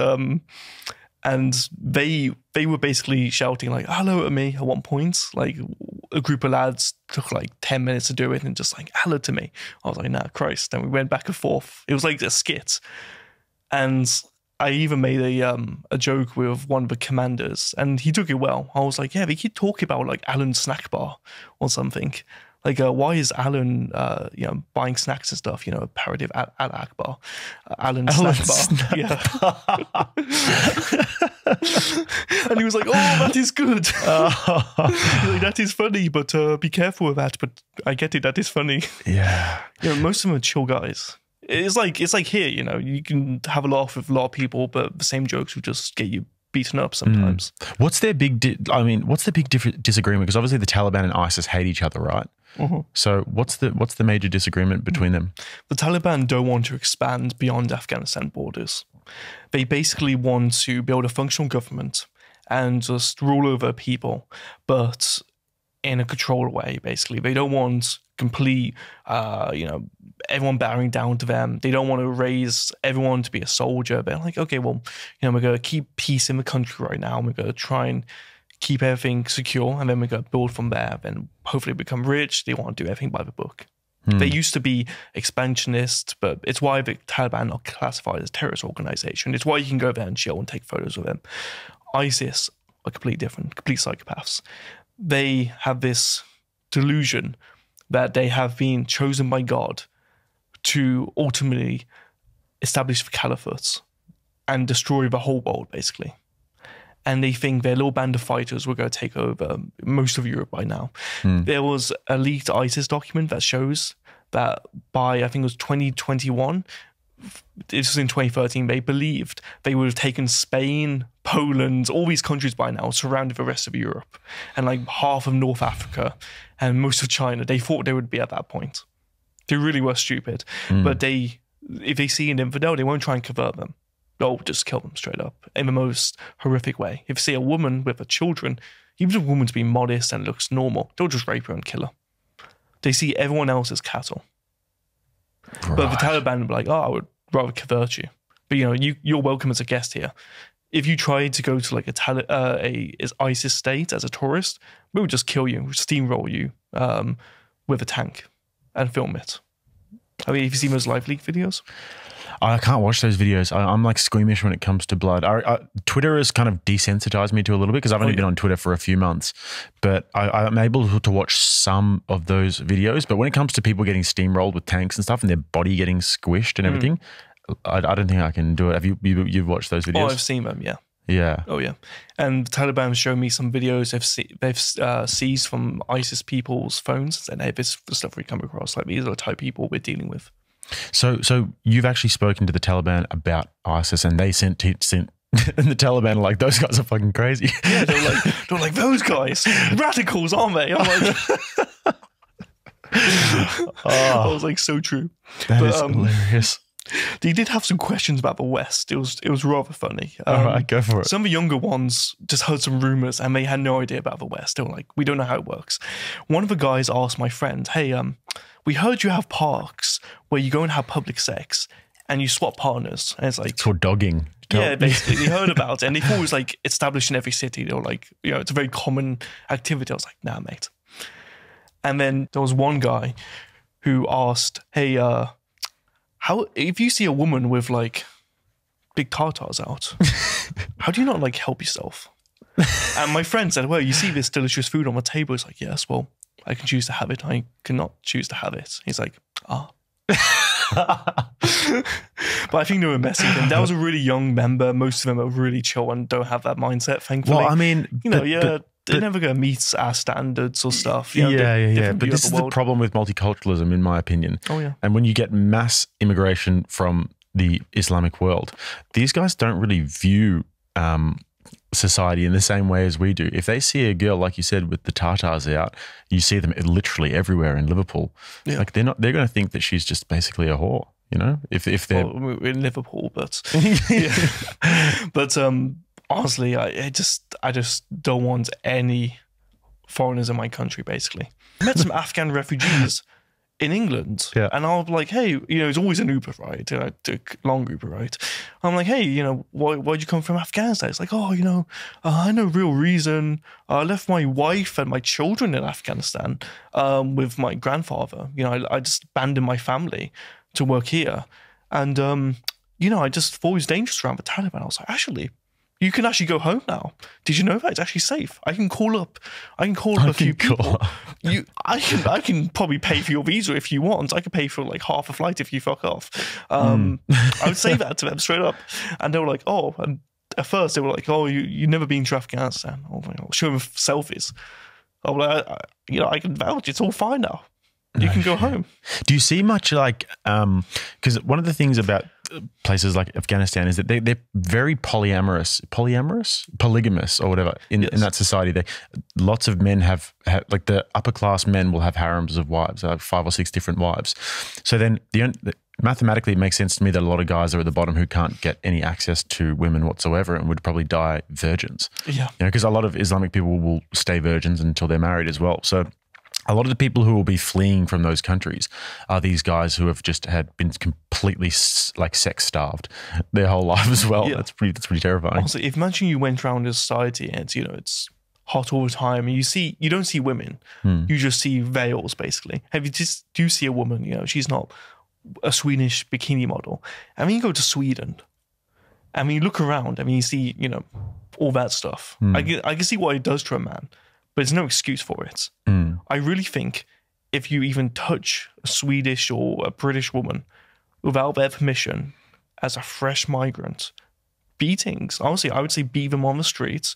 And they were basically shouting like hello at me at one point. Like a group of lads took like 10 minutes to do it and just like hello to me. I was like, nah, Christ. Then we went back and forth. It was like a skit. And I even made a joke with one of the commanders and he took it well. I was like, yeah, they keep talking about like Alan's snack bar or something. Like, why is Alan, buying snacks and stuff? A parody of Al Akbar, Alan's snack bar. Yeah. And he was like, "Oh, that is good." He's like, that is funny, but be careful with that. But I get it. That is funny. Yeah. Most of them are chill guys. It's like here. You can have a laugh with a lot of people, but the same jokes will just get you beaten up sometimes. What's their big? What's the big disagreement? Because obviously the Taliban and ISIS hate each other, right? Mm-hmm. So what's the major disagreement between them? The Taliban don't want to expand beyond Afghanistan borders. They basically want to build a functional government and just rule over people, but in a controlled way, basically. They don't want complete, everyone bowing down to them. They don't want to raise everyone to be a soldier. They're like, okay, well, we're going to keep peace in the country right now. And we're going to try and keep everything secure, and then we're going to build from there. Then hopefully become rich. They want to do everything by the book. They used to be expansionist, but it's why the Taliban are classified as a terrorist organization. It's why you can go there and chill and take photos of them. ISIS are completely different, complete psychopaths. They have this delusion that they have been chosen by God to ultimately establish the caliphate and destroy the whole world, basically. And they think their little band of fighters will go take over most of Europe by now. There was a leaked ISIS document that shows that by, I think it was 2021, this was in 2013, they believed they would have taken Spain, Poland, all these countries by now, surrounded the rest of Europe, and like half of North Africa and most of China. They thought they would be at that point. They really were stupid. But if they see an infidel, they won't try and convert them. They'll just kill them straight up in the most horrific way. If you see a woman with her children, even if a woman to be modest and looks normal, they'll just rape her and kill her. They see everyone else as cattle. Right. But the Taliban will be like, I would rather convert you. But you're welcome as a guest here. If you try to go to like a ISIS state as a tourist, we would just kill you, steamroll you with a tank and film it. I mean, if you see those live leak videos. I can't watch those videos. I'm like squeamish when it comes to blood. Twitter has kind of desensitized me to a little bit because I've only been on Twitter for a few months, but I'm able to watch some of those videos. But when it comes to people getting steamrolled with tanks and stuff and their body getting squished and everything, I don't think I can do it. Have you've watched those videos? Oh, I've seen them, yeah. Yeah. Oh, yeah. And the Taliban have shown me some videos they've seized from ISIS people's phones, and hey, this is the stuff we come across. Like, these are the type of people we're dealing with. So you've actually spoken to the Taliban about ISIS, and they sent and the Taliban are like, those guys are fucking crazy. Yeah, they're like those guys, radicals, aren't they? I'm like, I was like, so true. That is hilarious. They did have some questions about the West. It was rather funny. All right, go for it. Some of the younger ones just heard some rumors and they had no idea about the West. They were like, we don't know how it works. One of the guys asked my friend, hey, we heard you have parks where you go and have public sex and you swap partners. And it's like, it's called dogging. Yeah, basically. They heard about it and they thought it was like established in every city. They were like, it's a very common activity. I was like, nah, mate. And then there was one guy who asked, hey, how, if you see a woman with like big tartars out, how do you not like help yourself? And my friend said, well, you see this delicious food on the table. It's like, yes, well, I can choose to have it. I cannot choose to have it. He's like, But I think they were messing with him. That was a really young member. Most of them are really chill and don't have that mindset, thankfully. Well, I mean, they're never going to meet our standards or stuff. Yeah. But this is the problem with multiculturalism, in my opinion. Oh, yeah. And when you get mass immigration from the Islamic world, these guys don't really view society in the same way as we do. If they see a girl, like you said, with the Tartars out, you see them literally everywhere in Liverpool. Yeah. Like they're going to think that she's just basically a whore, if they're we're in Liverpool, but but honestly, I just don't want any foreigners in my country, basically. I met some Afghan refugees in England. Yeah. And I'll be like, hey, you know, it's always an Uber ride. I took long Uber ride. I'm like, hey, you know, why'd you come from Afghanistan? It's like, oh, you know, I no real reason. I left my wife and my children in Afghanistan with my grandfather. You know, I just abandoned my family to work here. And, you know, I just thought it was dangerous around the Taliban. I was like, actually, you can actually go home now. Did you know that? It's actually safe. I can call up a few people. I can probably pay for your visa if you want. I could pay for like half a flight if you fuck off. I would say that to them straight up. And they were like, oh, and at first they were like, oh, you've never been to Afghanistan. I was like, I'll show them selfies. I was like, you know, I can vouch. It's all fine now. You can go home. Do you see much like, because one of the things about places like Afghanistan is that they're very polygamous or whatever in that society. Lots of men have like the upper class men will have harems of wives, 5 or 6 different wives. So then mathematically it makes sense to me that a lot of guys are at the bottom who can't get any access to women whatsoever and would probably die virgins. Yeah. You know, because a lot of Islamic people will stay virgins until they're married as well. So a lot of the people who will be fleeing from those countries are these guys who have just been completely like sex starved their whole life as well. Yeah. That's pretty terrifying. Also, if imagine you went around a society and you know it's hot all the time, and you don't see women, you just see veils basically. If you just do see a woman, you know she's not a Swedish bikini model. I mean, you go to Sweden. I mean, you look around. I mean, you see you know all that stuff. I can see what it does to a man. But there's no excuse for it. I really think if you even touch a Swedish or a British woman without their permission as a fresh migrant, beatings, honestly, I would say beat them on the streets,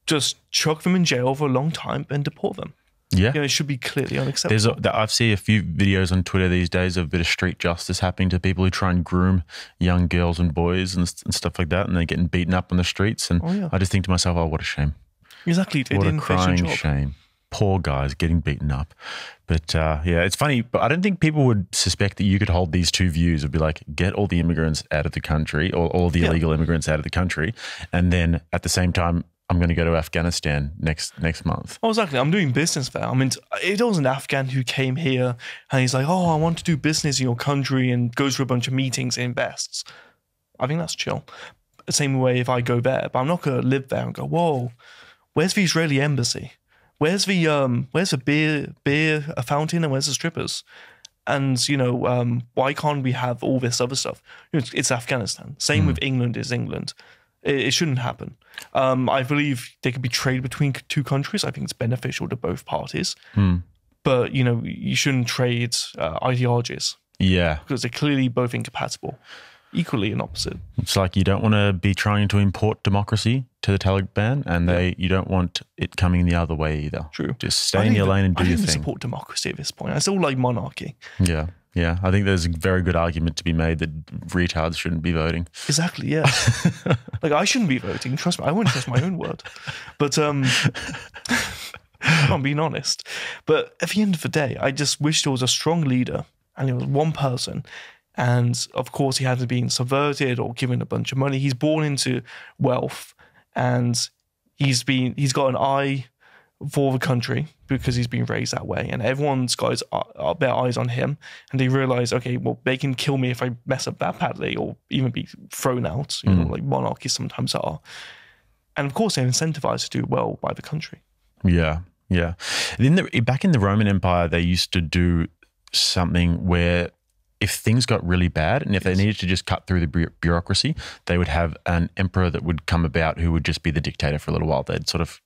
just chuck them in jail for a long time and deport them. Yeah. You know, it should be clearly unacceptable. I've seen a few videos on Twitter these days of a bit of street justice happening to people who try and groom young girls and boys and stuff like that, and they're getting beaten up on the streets. And I just think to myself, oh, what a shame. Exactly. What a crying shame. Poor guys getting beaten up. But yeah, it's funny, but I don't think people would suspect that you could hold these two views of be like, get all the immigrants out of the country or all the illegal immigrants out of the country. And then at the same time, I'm going to go to Afghanistan next month. Oh, exactly. I'm doing business there. I mean, it was an Afghan who came here and he's like, oh, I want to do business in your country and goes to a bunch of meetings and invests. I think that's chill. The same way if I go there, but I'm not going to live there and go, whoa, where's the Israeli embassy? Where's the beer fountain and where's the strippers? And, you know, why can't we have all this other stuff? You know, it's Afghanistan. Same with England is England. It shouldn't happen. I believe there could be trade between two countries. I think it's beneficial to both parties. But, you know, you shouldn't trade ideologies. Yeah. Because they're clearly both incompatible. Equally and opposite. It's like you don't want to be trying to import democracy to the Taliban, and you don't want it coming the other way either. True. Just stay in your lane and do your thing. I don't support democracy at this point. I still like monarchy. Yeah. Yeah. I think there's a very good argument to be made that retards shouldn't be voting. Exactly, yeah. Like I shouldn't be voting. Trust me, I wouldn't trust my own word. But I'm being honest. But at the end of the day, I just wish there was a strong leader and it was one person. And of course, he hasn't been subverted or given a bunch of money. He's born into wealth, and he's got an eye for the country because he's been raised that way. And everyone's got their eyes on him, and they realize, okay, well, they can kill me if I mess up that badly, or even be thrown out. You know, like monarchies sometimes are. And of course, they're incentivized to do well by the country. Yeah, yeah. Back in the Roman Empire, they used to do something where, if things got really bad and if they needed to just cut through the bureaucracy, they would have an emperor that would come about who would just be the dictator for a little while. They'd sort of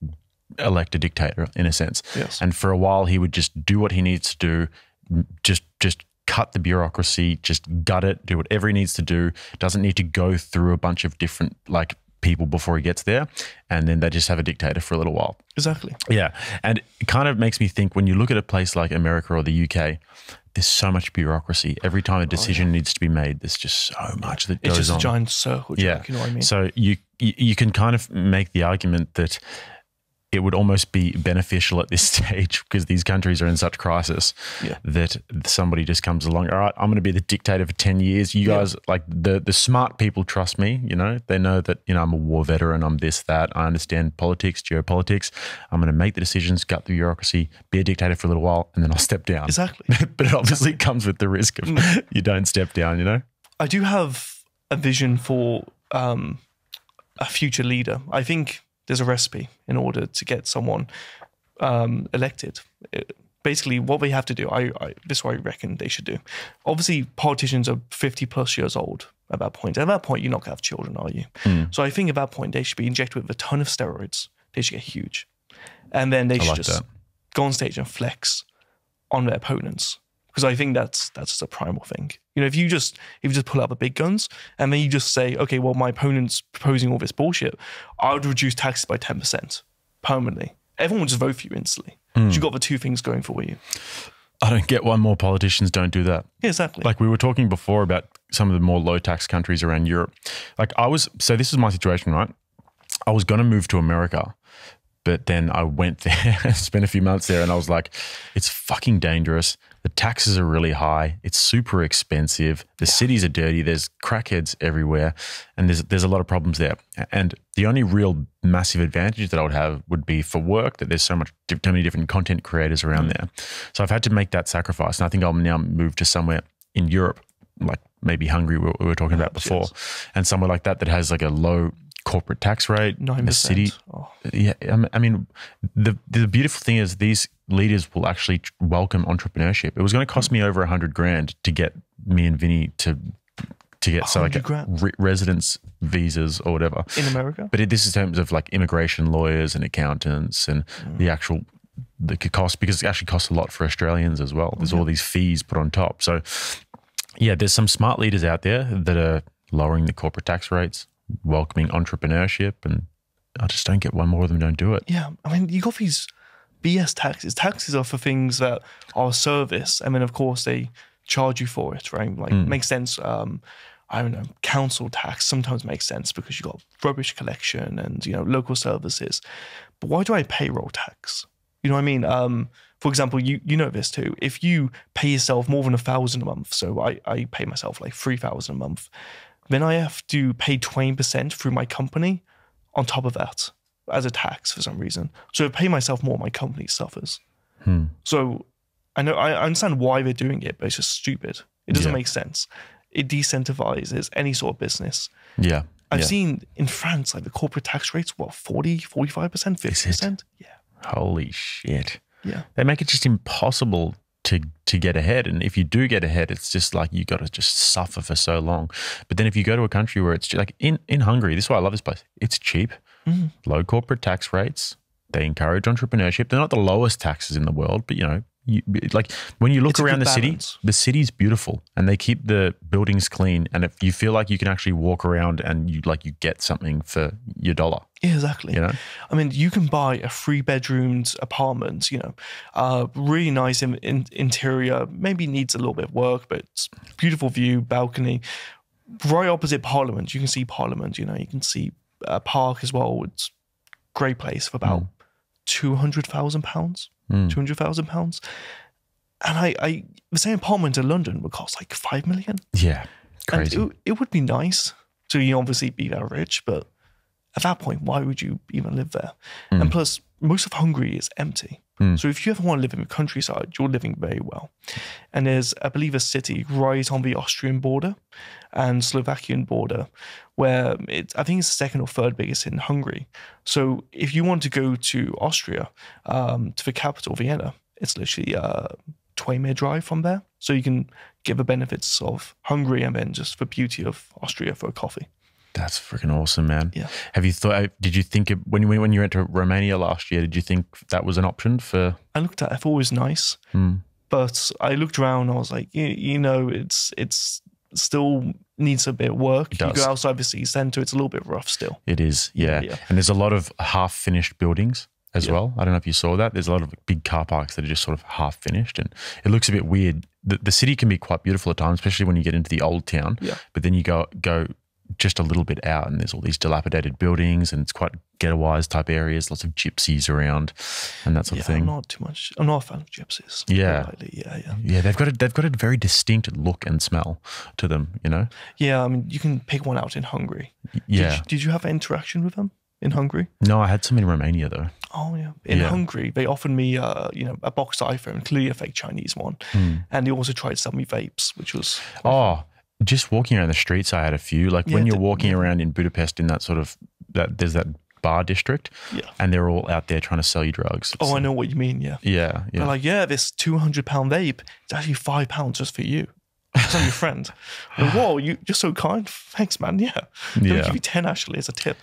elect a dictator in a sense. Yes. And for a while, he would just do what he needs to do, just cut the bureaucracy, just gut it, do whatever he needs to do. Doesn't need to go through a bunch of different like people before he gets there. And then they just have a dictator for a little while. Exactly. Yeah. And it kind of makes me think when you look at a place like America or the UK, there's so much bureaucracy. Every time a decision needs to be made, there's just so much that goes on. It's just a giant circle. Yeah. You know what I mean? So you can kind of make the argument that it would almost be beneficial at this stage because these countries are in such crisis that somebody just comes along. All right, I'm going to be the dictator for 10 years. You guys, like the smart people trust me, you know, they know that, you know, I'm a war veteran, I'm this, that. I understand politics, geopolitics. I'm going to make the decisions, gut the bureaucracy, be a dictator for a little while, and then I'll step down. Exactly. But it obviously comes with the risk of you don't step down, you know? I do have a vision for a future leader. I think there's a recipe in order to get someone elected. Basically, what they have to do, this is what I reckon they should do. Obviously, politicians are 50 plus years old at that point. At that point, you're not going to have children, are you? So I think at that point, they should be injected with a ton of steroids. They should get huge. And then they should just go on stage and flex on their opponents. Because I think that's just a primal thing. You know, if you just pull out the big guns and then you just say, okay, well, my opponent's proposing all this bullshit, I would reduce taxes by 10% permanently. Everyone would just vote for you instantly. You've got the two things going for you. I don't get why more politicians don't do that. Yeah, exactly. Like we were talking before about some of the more low tax countries around Europe. Like so this is my situation, right? I was going to move to America, but then I went there, spent a few months there, and I was like, it's fucking dangerous. The taxes are really high. It's super expensive. The cities are dirty. There's crackheads everywhere, and there's a lot of problems there. And the only real massive advantage that I would have would be for work, that there's so many different content creators around there. So I've had to make that sacrifice, and I think I'll now move to somewhere in Europe, like maybe Hungary, we were talking about before, and somewhere like that has like a low corporate tax rate, 9%. a city. Yeah, I mean, the beautiful thing is these leaders will actually welcome entrepreneurship. It was going to cost me over $100,000 to get me and Vinny to get so like residence visas or whatever in America. But this is in terms of like immigration lawyers and accountants and the cost, because it actually costs a lot for Australians as well. There's all these fees put on top. So yeah, there's some smart leaders out there that are lowering the corporate tax rates, welcoming entrepreneurship, and I just don't get why more of them don't do it. Yeah, I mean, you got these BS taxes. Taxes are for things that are a service, and then of course they charge you for it, right? Like makes sense. I don't know, council tax sometimes makes sense because you got rubbish collection and, you know, local services. But why do I pay payroll tax? You know what I mean? For example, you know this too. If you pay yourself more than $1,000 a month, so I pay myself like $3,000 a month, then I have to pay 20% through my company on top of that as a tax for some reason. So if I pay myself more, my company suffers. So I understand why they're doing it, but it's just stupid. It doesn't make sense. It decentralizes any sort of business. Yeah. I've seen in France, like the corporate tax rates, 40, 45%, 50%? Yeah. Holy shit. Yeah. They make it just impossible to get ahead. And if you do get ahead, it's just like you got to just suffer for so long. But then if you go to a country where it's like in Hungary, this is why I love this place. It's cheap, low corporate tax rates. They encourage entrepreneurship. They're not the lowest taxes in the world, but you know, like when you look around the city's beautiful and they keep the buildings clean. And if you feel like you can actually walk around and you get something for your dollar. Yeah, exactly. You know? I mean, you can buy a 3-bedroomed apartment, you know, really nice interior, maybe needs a little bit of work, but it's beautiful view, balcony, right opposite Parliament. You can see Parliament, you know, you can see a park as well. It's a great place for about £200,000. £200,000, and I the same apartment in London would cost like 5 million. Yeah, crazy. And it would be nice to, you know, obviously be that rich, but at that point, why would you even live there? And plus, most of Hungary is empty. So if you ever want to live in the countryside, you're living very well. And there's, I believe, a city right on the Austrian border and Slovakian border where I think it's the second or third biggest in Hungary. So if you want to go to Austria, to the capital, Vienna, it's literally a 20-minute drive from there. So you can get the benefits of Hungary and then just the beauty of Austria for a coffee. That's freaking awesome, man. Yeah. Did you think, when you went to Romania last year, did you think that was an option for? I looked at it, I thought it was nice, but I looked around and I was like, you know, it's still needs a bit of work. You go outside the city centre, it's a little bit rough still. It is, yeah. And there's a lot of half-finished buildings as well. I don't know if you saw that. There's a lot of big car parks that are just sort of half-finished, and it looks a bit weird. The city can be quite beautiful at times, especially when you get into the old town. Yeah. But then you go just a little bit out, and there's all these dilapidated buildings, and it's quite ghettoized type areas, lots of gypsies around and that sort of thing. I'm not a fan of gypsies. Yeah. Yeah, they've got a very distinct look and smell to them, you know? Yeah, I mean, you can pick one out in Hungary. Yeah. Did you have interaction with them in Hungary? No, I had some in Romania though. Oh yeah. In Hungary, they offered me a boxed iPhone, clearly a fake Chinese one. And they also tried to sell me vapes, which was just walking around the streets, I had a few. Like when you're walking around in Budapest in that sort of there's that bar district, and they're all out there trying to sell you drugs. I know what you mean. Yeah. They're like, this £200 vape, it's actually £5 just for you. I'm your friend. Like, whoa, you're so kind. Thanks, man. Yeah. Let me give you 10 actually as a tip.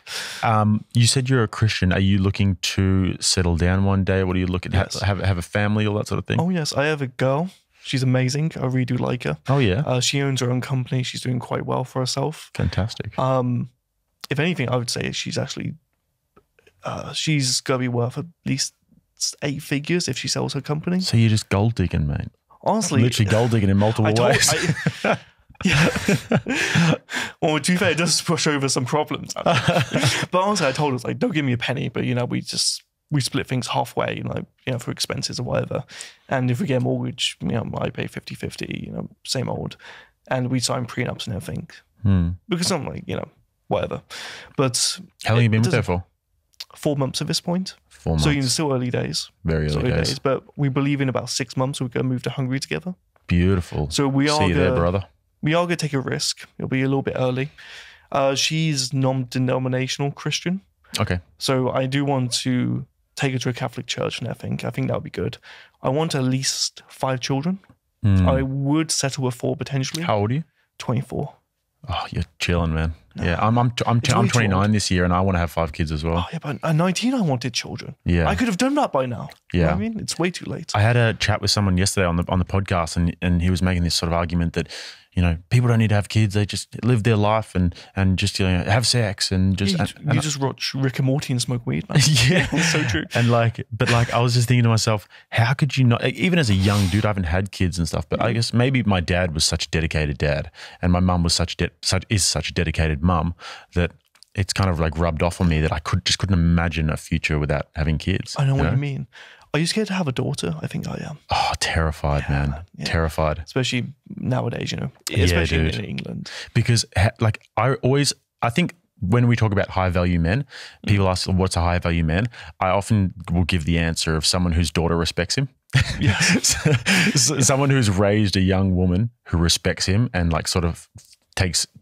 You said you're a Christian. Are you looking to settle down one day? What are you looking at? Have a family, all that sort of thing? Oh yes, I have a girl. She's amazing. I really do like her. Oh yeah. She owns her own company. She's doing quite well for herself. Fantastic. If anything, I would say she's actually she's gonna be worth at least 8 figures if she sells her company. So you're just gold digging, mate. Honestly, literally gold digging in multiple ways. Well, to be fair, it does push over some problems. But honestly, I told her, like, don't give me a penny, but we split things halfway, for expenses or whatever. And if we get a mortgage, I pay 50-50, same old. And we sign prenups and everything. Because I'm like, whatever. But how long have you been with her for? 4 months at this point. 4 months. So it's still early days. Very early days. But we believe in about 6 months we're going to move to Hungary together. Beautiful. So we are See you there, brother. We are going to take a risk. It'll be a little bit early. She's non-denominational Christian. Okay. So I do want to take her to a Catholic church, and I think that would be good. I want at least 5 children. I would settle with 4 potentially. How old are you? 24. Oh, you're chilling, man. No. Yeah, I'm 29 this year, and I want to have 5 kids as well. Oh, yeah, but at 19, I wanted children. Yeah, I could have done that by now. Yeah, you know what I mean, it's way too late. I had a chat with someone yesterday on the podcast, and he was making this sort of argument that people don't need to have kids; they just live their life and just have sex and just. You just watch Rick and Morty and smoke weed, man. Yeah, it's so true. And but I was just thinking to myself, how could you not? Even as a young dude, I haven't had kids and stuff, but I guess maybe my dad was such a dedicated dad, and my mum was such a dedicated mum that it's kind of like rubbed off on me that I couldn't imagine a future without having kids. I know what you mean. Are you scared to have a daughter? I think I am. Oh, terrified, man. Yeah. Terrified. Especially nowadays, especially in England. Because I think when we talk about high value men, people ask, what's a high value man? I often will give the answer of someone whose daughter respects him. Yes. Someone who's raised a young woman who respects him and sort of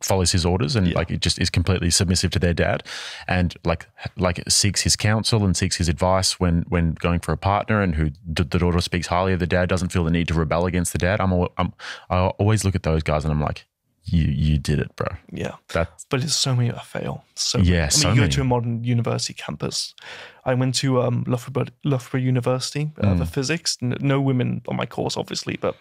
follows his orders and it just is completely submissive to their dad, and like seeks his counsel and seeks his advice when going for a partner, and who the daughter speaks highly of the dad, doesn't feel the need to rebel against the dad. I always look at those guys and I'm like, you did it, bro. Yeah, but there's so many that fail. You go to a modern university campus. I went to Loughborough University for physics. No women on my course, obviously, but.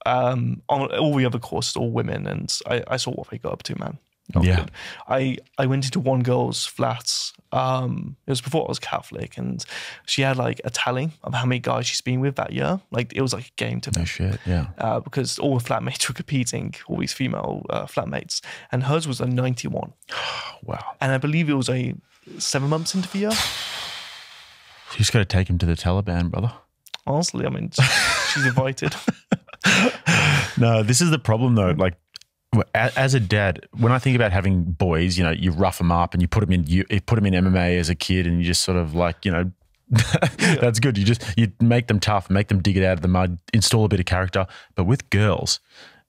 On all the other courses, all women, and I saw what they got up to, man. Good. I went into one girl's flats. It was before I was Catholic, and she had a tally of how many guys she's been with that year. It was like a game to me. No shit, yeah. Because all the flatmates were competing, all these female flatmates, and hers was a 91. Wow. And I believe it was a 7 months into the year. You just got to take him to the Taliban, brother. Honestly, I mean, she's invited. No, this is the problem though. As a dad, when I think about having boys, you rough them up and you put them in MMA as a kid, and you just sort of that's good. You make them tough, make them dig it out of the mud, install a bit of character. But with girls,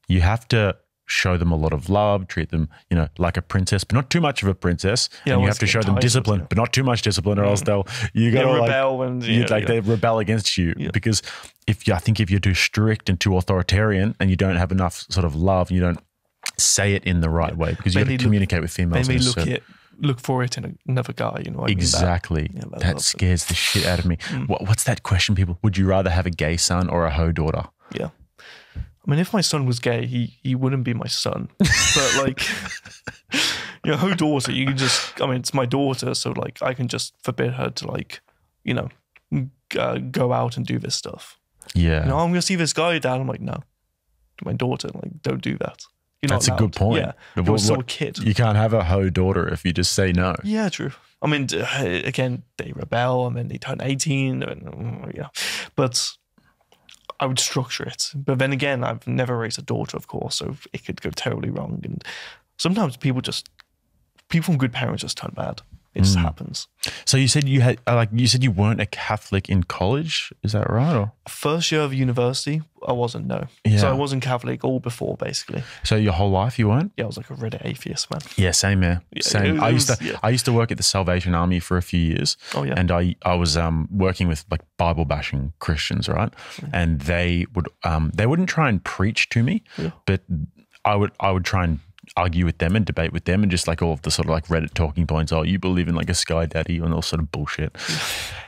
you have to show them a lot of love, treat them, like a princess, but not too much of a princess. Yeah, and you have to show them discipline, but not too much discipline, or else they'll rebel they rebel against you. Yeah. Because I think if you're too strict and too authoritarian, and you don't have enough sort of love, and you don't say it in the right way, because you have to communicate with females. They may look for it in another guy, Exactly. That scares the shit out of me. What's that question, people? Would you rather have a gay son or a hoe daughter? Yeah. I mean, if my son was gay, he wouldn't be my son. But her daughter, you can just, it's my daughter, so I can just forbid her to go out and do this stuff. Yeah. I'm going to see this guy, Dad. I'm like, no. My daughter, don't do that. You're not That's a good point. Yeah, you were still a kid. You can't have a hoe daughter if you just say no. Yeah, true. I mean, again, they rebel and then they turn 18. And, yeah, but I would structure it. But then again, I've never raised a daughter, of course, so it could go terribly wrong. And sometimes people from good parents just turn bad. It just happens. So you said you weren't a Catholic in college. Is that right? Or? First year of university, I wasn't. No. Yeah. So I wasn't Catholic all before, basically. So your whole life you weren't? Yeah, I was like a Reddit atheist, man. Yeah, same here. Yeah, same. I used to work at the Salvation Army for a few years. Oh yeah. And I was working with like Bible bashing Christians, right? And they wouldn't try and preach to me, but I would try and argue with them and debate with them and just like all of the sort of like Reddit talking points. Oh, you believe in like a sky daddy and all sort of bullshit.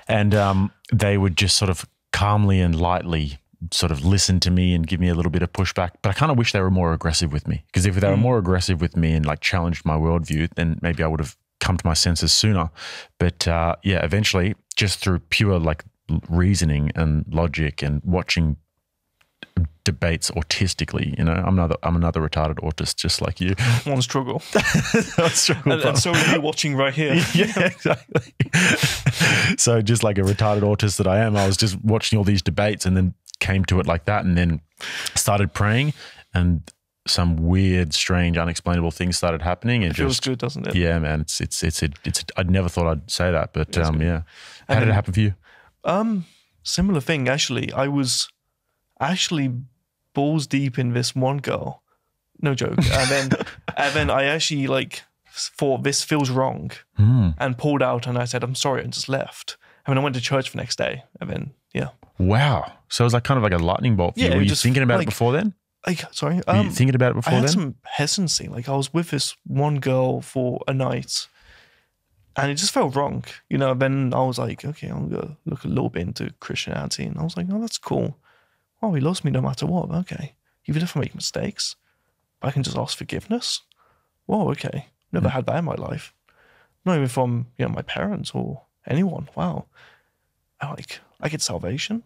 And they would just sort of calmly and lightly sort of listen to me and give me a little bit of pushback. But I kind of wish they were more aggressive with me, because if they were more aggressive with me and like challenged my worldview, then maybe I would have come to my senses sooner. But yeah, eventually just through pure like reasoning and logic and watching debates autistically, you know, I'm another retarded autist just like you. One struggle. And so are you watching right here. Yeah, exactly. So just like a retarded autist that I am, I was just watching all these debates and then came to it like that, and then started praying, and some weird, strange, unexplainable things started happening. It feels good, doesn't it? Yeah, man. It's I never thought I'd say that, but yeah. How did it happen for you? Similar thing, actually. I was actually balls deep in this one girl, no joke, and then I actually like thought this feels wrong and pulled out, and I said I'm sorry and just left. And then I went to church the next day, and then Wow. So it was like kind of like a lightning bolt for you. Were you thinking about it before then? Sorry, were you thinking about it before I had then? some hesitancy. Like I was with this one girl for a night, and it just felt wrong, you know. Then I was like, okay, I'm gonna look a little bit into Christianity, and I was like, oh, that's cool. Oh, he loves me no matter what. Okay. Even if I make mistakes, I can just ask forgiveness. Whoa, okay. Never had that in my life. Not even from, my parents or anyone. Wow. I get salvation,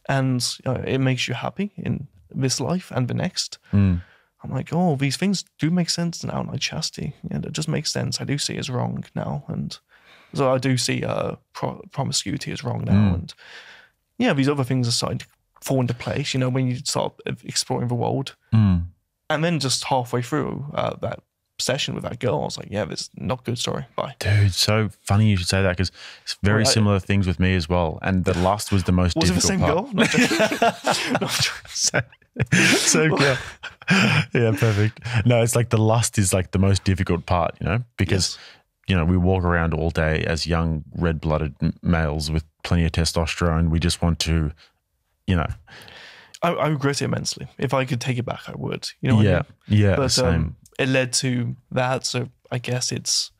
and it makes you happy in this life and the next. I'm like, oh, these things do make sense now, like chastity. Yeah, it just makes sense. I do see it as wrong now. And so I do see promiscuity as wrong now. And yeah, these other things are starting to fall into place, when you start exploring the world. And then just halfway through that session with that girl, I was like, yeah, this is not a good story. Bye. Dude, so funny you should say that, because it's very similar things with me as well. And the lust was the most difficult part. Was it the same girl? So cool. Yeah, perfect. No, it's like the lust is like the most difficult part, because we walk around all day as young red-blooded males with plenty of testosterone. We just want to, I regret it immensely. If I could take it back, I would. You know what I mean? Yeah, but same. It led to that, so I guess it's,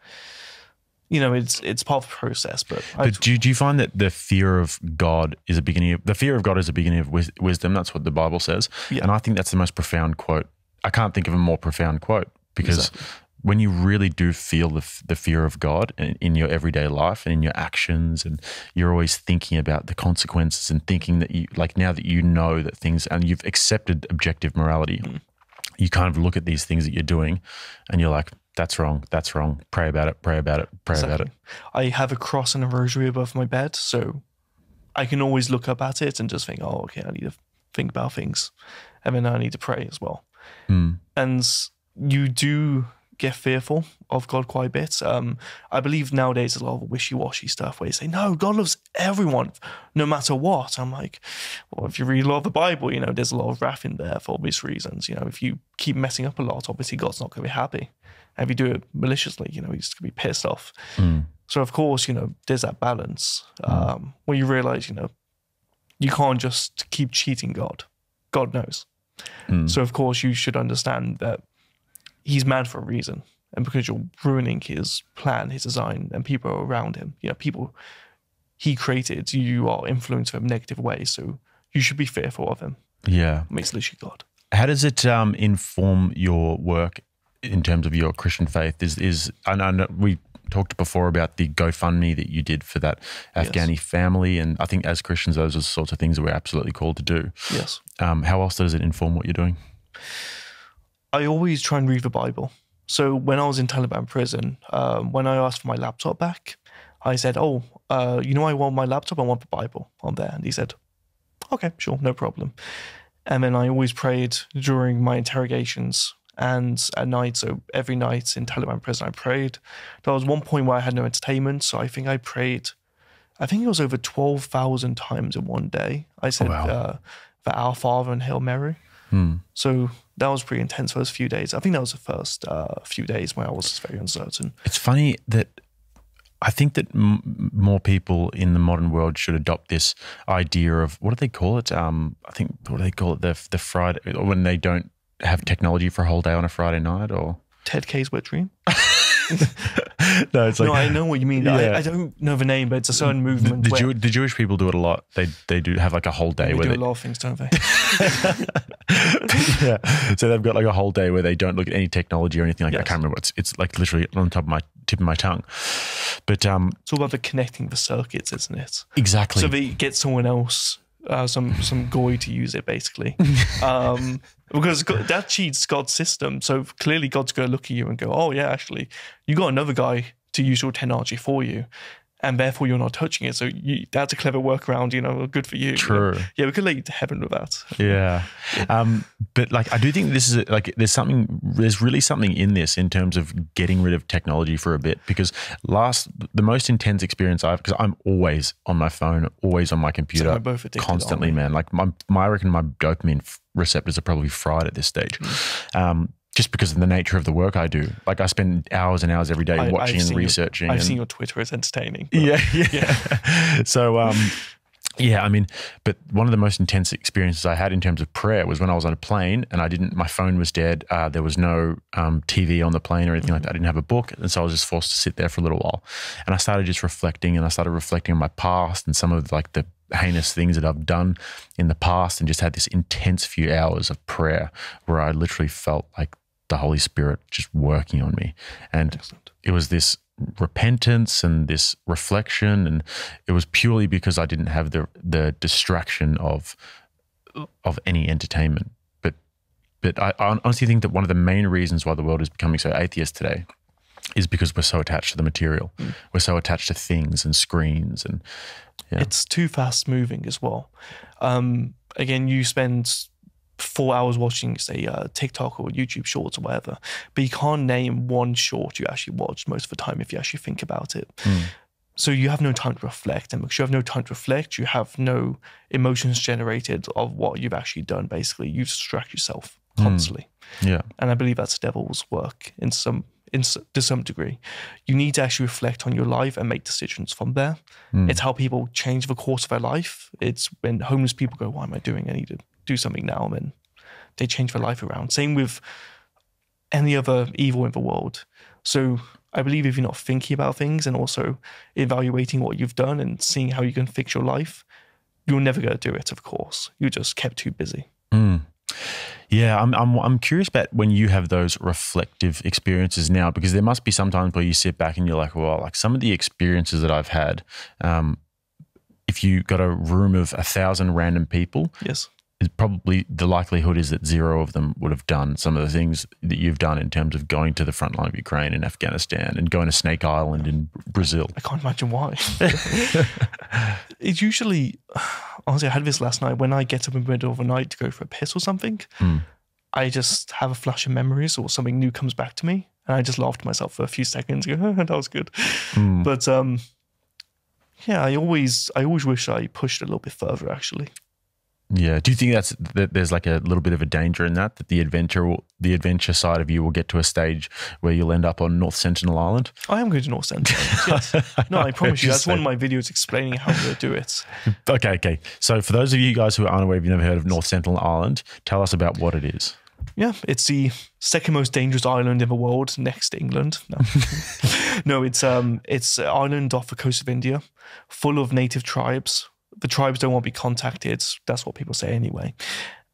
it's part of the process. But do you find that the fear of God is a beginning of wisdom? That's what the Bible says, and I think that's the most profound quote. I can't think of a more profound quote, because when you really do feel the fear of God in your everyday life and in your actions, and you're always thinking about the consequences and thinking that you, like, now that you know that things, and you've accepted objective morality, you kind of look at these things that you're doing and you're like, that's wrong, pray about it, pray about it. I have a cross and a rosary above my bed, so I can always look up at it and just think, oh, okay, I need to think about things, and then I need to pray as well. And you do get fearful of God quite a bit. I believe nowadays there's a lot of wishy-washy stuff where you say, no, God loves everyone no matter what. I'm like, well, if you read a lot of the Bible, there's a lot of wrath in there for obvious reasons. If you keep messing up a lot, obviously God's not going to be happy. And if you do it maliciously, he's going to be pissed off. So of course, there's that balance where you realize, you can't just keep cheating God. God knows. So of course you should understand that he's mad for a reason, and because you're ruining his plan, his design, and people around him, people he created, you are influenced in a negative way, so you should be fearful of him. Yeah. It's literally God. How does it inform your work in terms of your Christian faith? I know we talked before about the GoFundMe that you did for that Afghani family, and I think as Christians, those are the sorts of things that we're absolutely called to do. Yes. How else does it inform what you're doing? I always try and read the Bible. So when I was in Taliban prison, when I asked for my laptop back, I said, I want my laptop, I want the Bible on there. And he said, okay, sure, no problem. And then I always prayed during my interrogations and at night. So every night in Taliban prison, I prayed. There was one point where I had no entertainment. So I think I prayed, it was over 12,000 times in one day. I said the Our Father and Hail Mary. So that was pretty intense for those few days. I think that was the first few days where I was very uncertain. It's funny that I think that more people in the modern world should adopt this idea of, what do they call it? The Friday, when they don't have technology for a whole day on a Friday night, or Ted K's wet dream. No, it's like, no, I know what you mean. Yeah. I don't know the name, but it's a certain movement. The Jewish people do it a lot. They do have like a whole day where they do a lot of things, don't they? Yeah. So they've got like a whole day where they don't look at any technology or anything like that. I can't remember. It's like literally on top of my tip of my tongue. But it's all about the connecting the circuits, isn't it? Exactly. So they get someone else, some goy to use it, basically. Because that cheats God's system. So clearly God's going to look at you and go, oh yeah, actually, you got another guy to use your technology for you. And therefore you're not touching it. So that's a clever workaround, good for you. True. Yeah, we could let you to heaven with that. Yeah. But like, I do think this is like, there's really something in this in terms of getting rid of technology for a bit, because the most intense experience because I'm always on my phone, always on my computer, so both addicted, constantly, man. Like I reckon my dopamine receptors are probably fried at this stage. Just because of the nature of the work I do. Like I spend hours and hours every day watching and researching. I've seen your Twitter, it's entertaining. Yeah. So, I mean, but one of the most intense experiences I had in terms of prayer was when I was on a plane and my phone was dead. There was no TV on the plane or anything like that. I didn't have a book. And so I was just forced to sit there for a little while. And I started just reflecting, and I started reflecting on my past and some of like the heinous things that I've done in the past, and just had this intense few hours of prayer where I literally felt like the Holy Spirit just working on me. And Excellent. It was this repentance and this reflection, and it was purely because I didn't have the distraction of any entertainment. But I honestly think that one of the main reasons why the world is becoming so atheist today is because we're so attached to the material. We're so attached to things and screens, and it's too fast moving as well. Again, you spend 4 hours watching, say, TikTok or YouTube shorts or whatever, but you can't name one short you actually watched most of the time if you actually think about it. So you have no time to reflect, and because you have no time to reflect, you have no emotions generated of what you've actually done. Basically, you distract yourself constantly. Yeah, and I believe that's the devil's work to some degree. You need to actually reflect on your life and make decisions from there. It's how people change the course of their life. It's when homeless people go, "Why am I doing? I need to do something now," and they change their life around. Same with any other evil in the world. So I believe if you're not thinking about things and also evaluating what you've done and seeing how you can fix your life, you're never going to do it, of course. You're just kept too busy. Yeah, I'm curious about when you have those reflective experiences now, because there must be some times where you sit back and you're like, well, like some of the experiences that I've had, if you got a room of 1,000 random people, yes, probably the likelihood is that 0 of them would have done some of the things that you've done in terms of going to the front line of Ukraine and Afghanistan and going to Snake Island in Brazil. I can't imagine why. It's usually, honestly, I had this last night. When I get up in the middle of the night to go for a piss or something, I just have a flash of memories or something new comes back to me, and I just laugh to myself for a few seconds. Go, that was good. But yeah, I always wish I pushed a little bit further, actually. Yeah. Do you think that there's like a little bit of a danger in that the adventure side of you will get to a stage where you'll end up on North Sentinel Island? I am going to North Sentinel Island, yes. No, I promise you. That's one of my videos explaining how to do it. Okay. So for those of you guys who aren't aware, if you've never heard of North Sentinel Island, tell us about what it is. Yeah, it's the second most dangerous island in the world, next to England. No, it's an island off the coast of India, full of native tribes. The tribes don't want to be contacted. That's what people say anyway.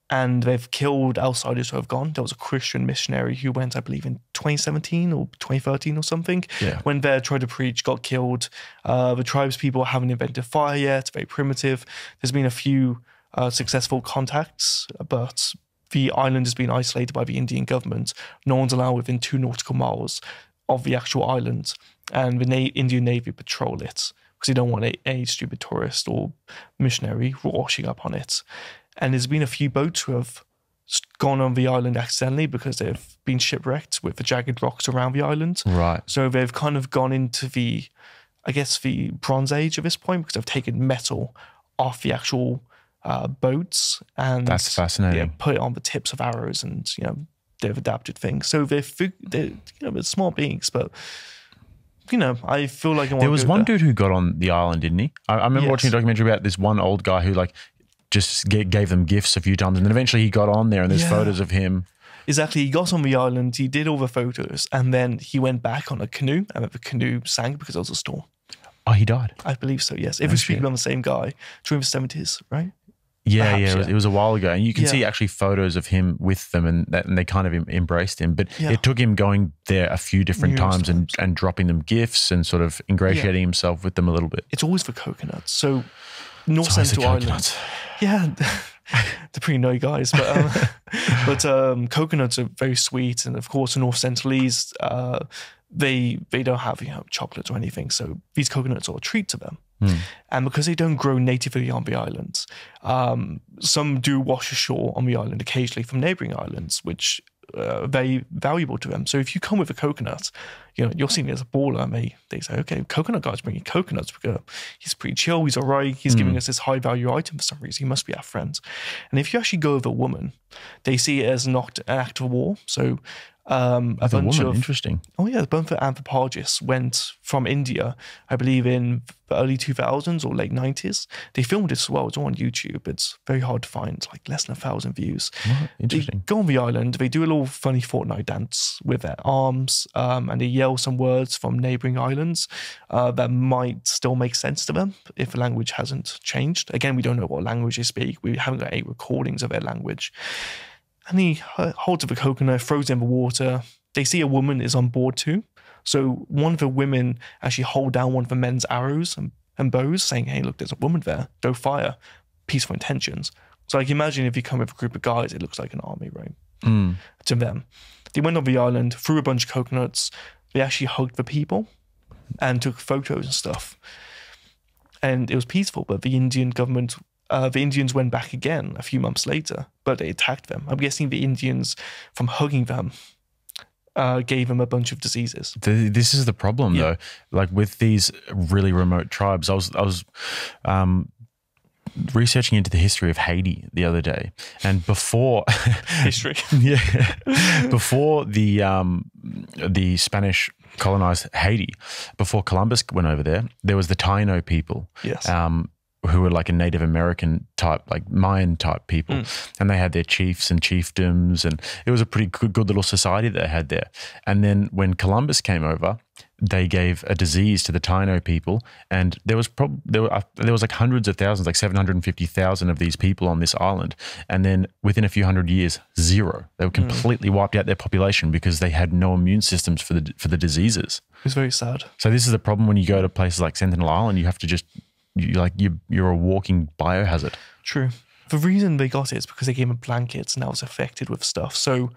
And they've killed outsiders who have gone. There was a Christian missionary who went, I believe, in 2017 or 2013 or something. Yeah. Went there, tried to preach, got killed. The tribes people haven't invented fire yet. Very primitive. There's been a few successful contacts, but the island has been isolated by the Indian government. No one's allowed within 2 nautical miles of the actual island, and the Indian Navy patrol it because they don't want any stupid tourist or missionary washing up on it. And there's been a few boats who have gone on the island accidentally because they've been shipwrecked with the jagged rocks around the island. Right. So they've kind of gone into the, I guess, the Bronze Age at this point because they've taken metal off the actual boats and that's fascinating. Put it on the tips of arrows, and they've adapted things. So they're small beings, but I feel like there was one dude who got on the island, didn't he? I remember watching a documentary about this one old guy who like just gave them gifts a few times, and then eventually he got on there, and there's photos of him. Exactly. He got on the island, he did all the photos, and then he went back on a canoe, and the canoe sank because there was a storm. Oh, he died? I believe so, yes. If we're speaking on the same guy, during the 70s, right? Yeah, perhaps, it was a while ago. And you can see actually photos of him with them, and they kind of embraced him. But it took him going there a few different times and dropping them gifts and sort of ingratiating himself with them a little bit. It's always for coconuts. So North Central Island. Yeah, they're pretty no guys. But coconuts are very sweet. And of course, the North Centralese, they don't have chocolates or anything. So these coconuts are a treat to them. And because they don't grow natively on the islands, some do wash ashore on the island occasionally from neighboring islands, which are very valuable to them. So if you come with a coconut, you're seen as a baller, and they say, okay, coconut guy's bringing coconuts because he's pretty chill, he's all right, he's giving us this high value item for some reason, he must be our friend. And if you actually go with a woman, they see it as an act of war. So a bunch of interesting. Oh yeah, a bunch of anthropologists went from India, I believe in the early 2000s or late 90s. They filmed it as well. It's all on YouTube. It's very hard to find, like less than 1,000 views. What? Interesting. They go on the island. They do a little funny Fortnite dance with their arms, and they yell some words from neighboring islands that might still make sense to them if the language hasn't changed. Again, we don't know what language they speak. We haven't got any recordings of their language. And he holds up a coconut, throws it in the water. They see a woman is on board too. So one of the women actually hold down one of the men's arrows and bows, saying, hey, look, there's a woman there. Don't fire. Peaceful intentions. So like imagine if you come with a group of guys, it looks like an army, right? To them. They went on the island, threw a bunch of coconuts. They actually hugged the people and took photos and stuff. And it was peaceful, but the Indian government... the Indians went back again a few months later, but they attacked them. I'm guessing the Indians, from hugging them, gave them a bunch of diseases. This is the problem, though. Like with these really remote tribes, I was researching into the history of Haiti the other day, and before history, before the Spanish colonized Haiti, before Columbus went over there, there was the Taino people. Yes. Who were like a Native American type, like Mayan type people. And they had their chiefs and chiefdoms, and it was a pretty good little society that they had there. And then when Columbus came over, they gave a disease to the Taino people, and there was like hundreds of thousands, like 750,000 of these people on this island. And then within a few hundred years, zero. They were completely wiped out their population because they had no immune systems for the diseases. It was very sad. So this is the problem when you go to places like Sentinel Island. You have to just you're a walking biohazard. True. The reason they got it is because they gave them blankets and I was affected with stuff. So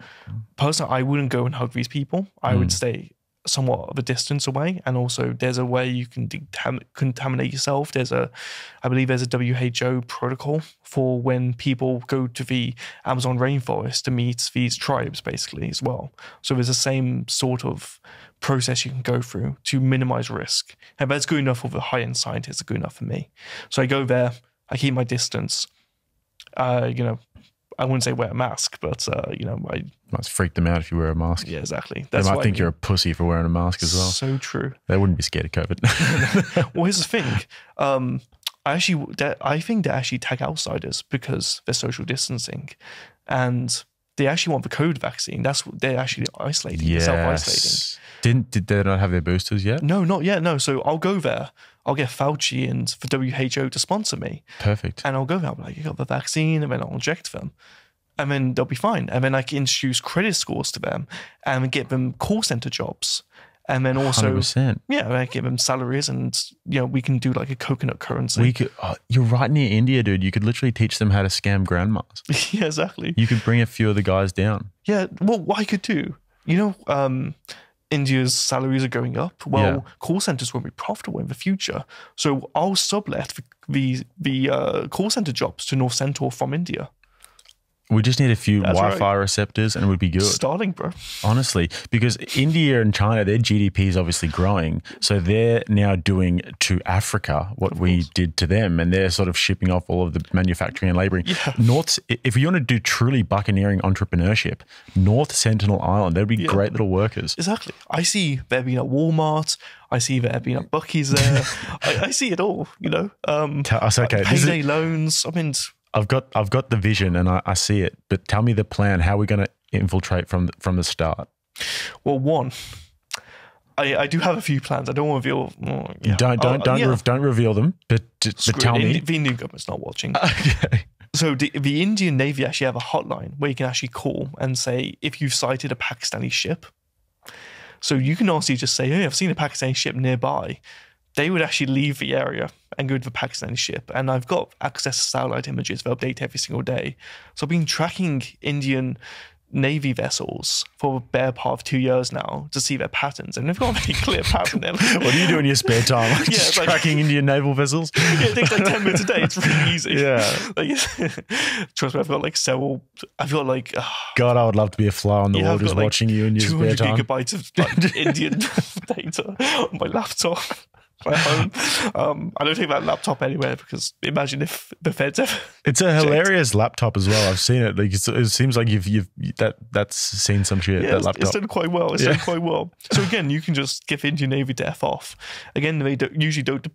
personally, I wouldn't go and hug these people. I would stay somewhat of a distance away. And also there's a way you can contaminate yourself. I believe there's a WHO protocol for when people go to the Amazon rainforest to meet these tribes basically as well. So there's the same sort of process you can go through to minimize risk. And that's good enough for the high-end scientists, good enough for me. So I go there, I keep my distance. I wouldn't say wear a mask, but I must freak them out if you wear a mask. Yeah, think you're a pussy for wearing a mask as well. So true. They wouldn't be scared of COVID. Well, here's the thing. I think they actually tag outsiders because they're social distancing, and they actually want the COVID vaccine. They're actually isolating, yes. self-isolating. Did they not have their boosters yet? No, not yet. No. So I'll go there. I'll get Fauci and for WHO to sponsor me. Perfect. And I'll go there. I'll be like, you got the vaccine, and then I'll inject them. And then they'll be fine. And then I can introduce credit scores to them and get them call center jobs. And then also, 100%. yeah, I give them salaries, and we can do like a coconut currency. You're right near India, dude. You could literally teach them how to scam grandmas. Yeah, exactly. You could bring a few of the guys down. Yeah, well, what I could do, India's salaries are going up. Well, call centers will be profitable in the future. So I'll sublet the call center jobs to North Central from India. We just need a few Wi-Fi receptors and we'd be good. Starting, bro. Honestly, because India and China, their GDP is obviously growing. So they're now doing to Africa what we did to them. And they're sort of shipping off all of the manufacturing and laboring. Yeah. If you want to do truly buccaneering entrepreneurship, North Sentinel Island, they'd be great little workers. Exactly. I see there being a Walmart. I see there being a Buc-ee's there. I see it all, Okay. Payday loans. I mean... I've got the vision and I see it, but tell me the plan. How are we going to infiltrate from the start? Well, one, I do have a few plans. I don't want to reveal. Don't reveal them. But tell me. The Indian government's not watching. Okay. So the Indian Navy actually have a hotline where you can actually call and say if you've sighted a Pakistani ship. So you can also just say, "Hey, I've seen a Pakistani ship nearby." They would actually leave the area and go to the Pakistani ship. And I've got access to satellite images. They update every single day. So I've been tracking Indian Navy vessels for a bare part of 2 years now to see their patterns. And they've got a very clear pattern there. What do you do in your spare time? Just tracking Indian naval vessels? Yeah, it takes like 10 minutes a day. It's really easy. Yeah. Trust me, I've got like several... God, I would love to be a fly on the wall just watching you in your spare time. 200 gigabytes of Indian data on my laptop. At home. I don't take that laptop anywhere because imagine if the feds ever. It's a hilarious laptop as well. I've seen it. Like it seems like that's seen some shit. Yeah, that laptop. It's done quite well. It's done quite well. So again, you can just give Indian Navy to F off. Again, they usually don't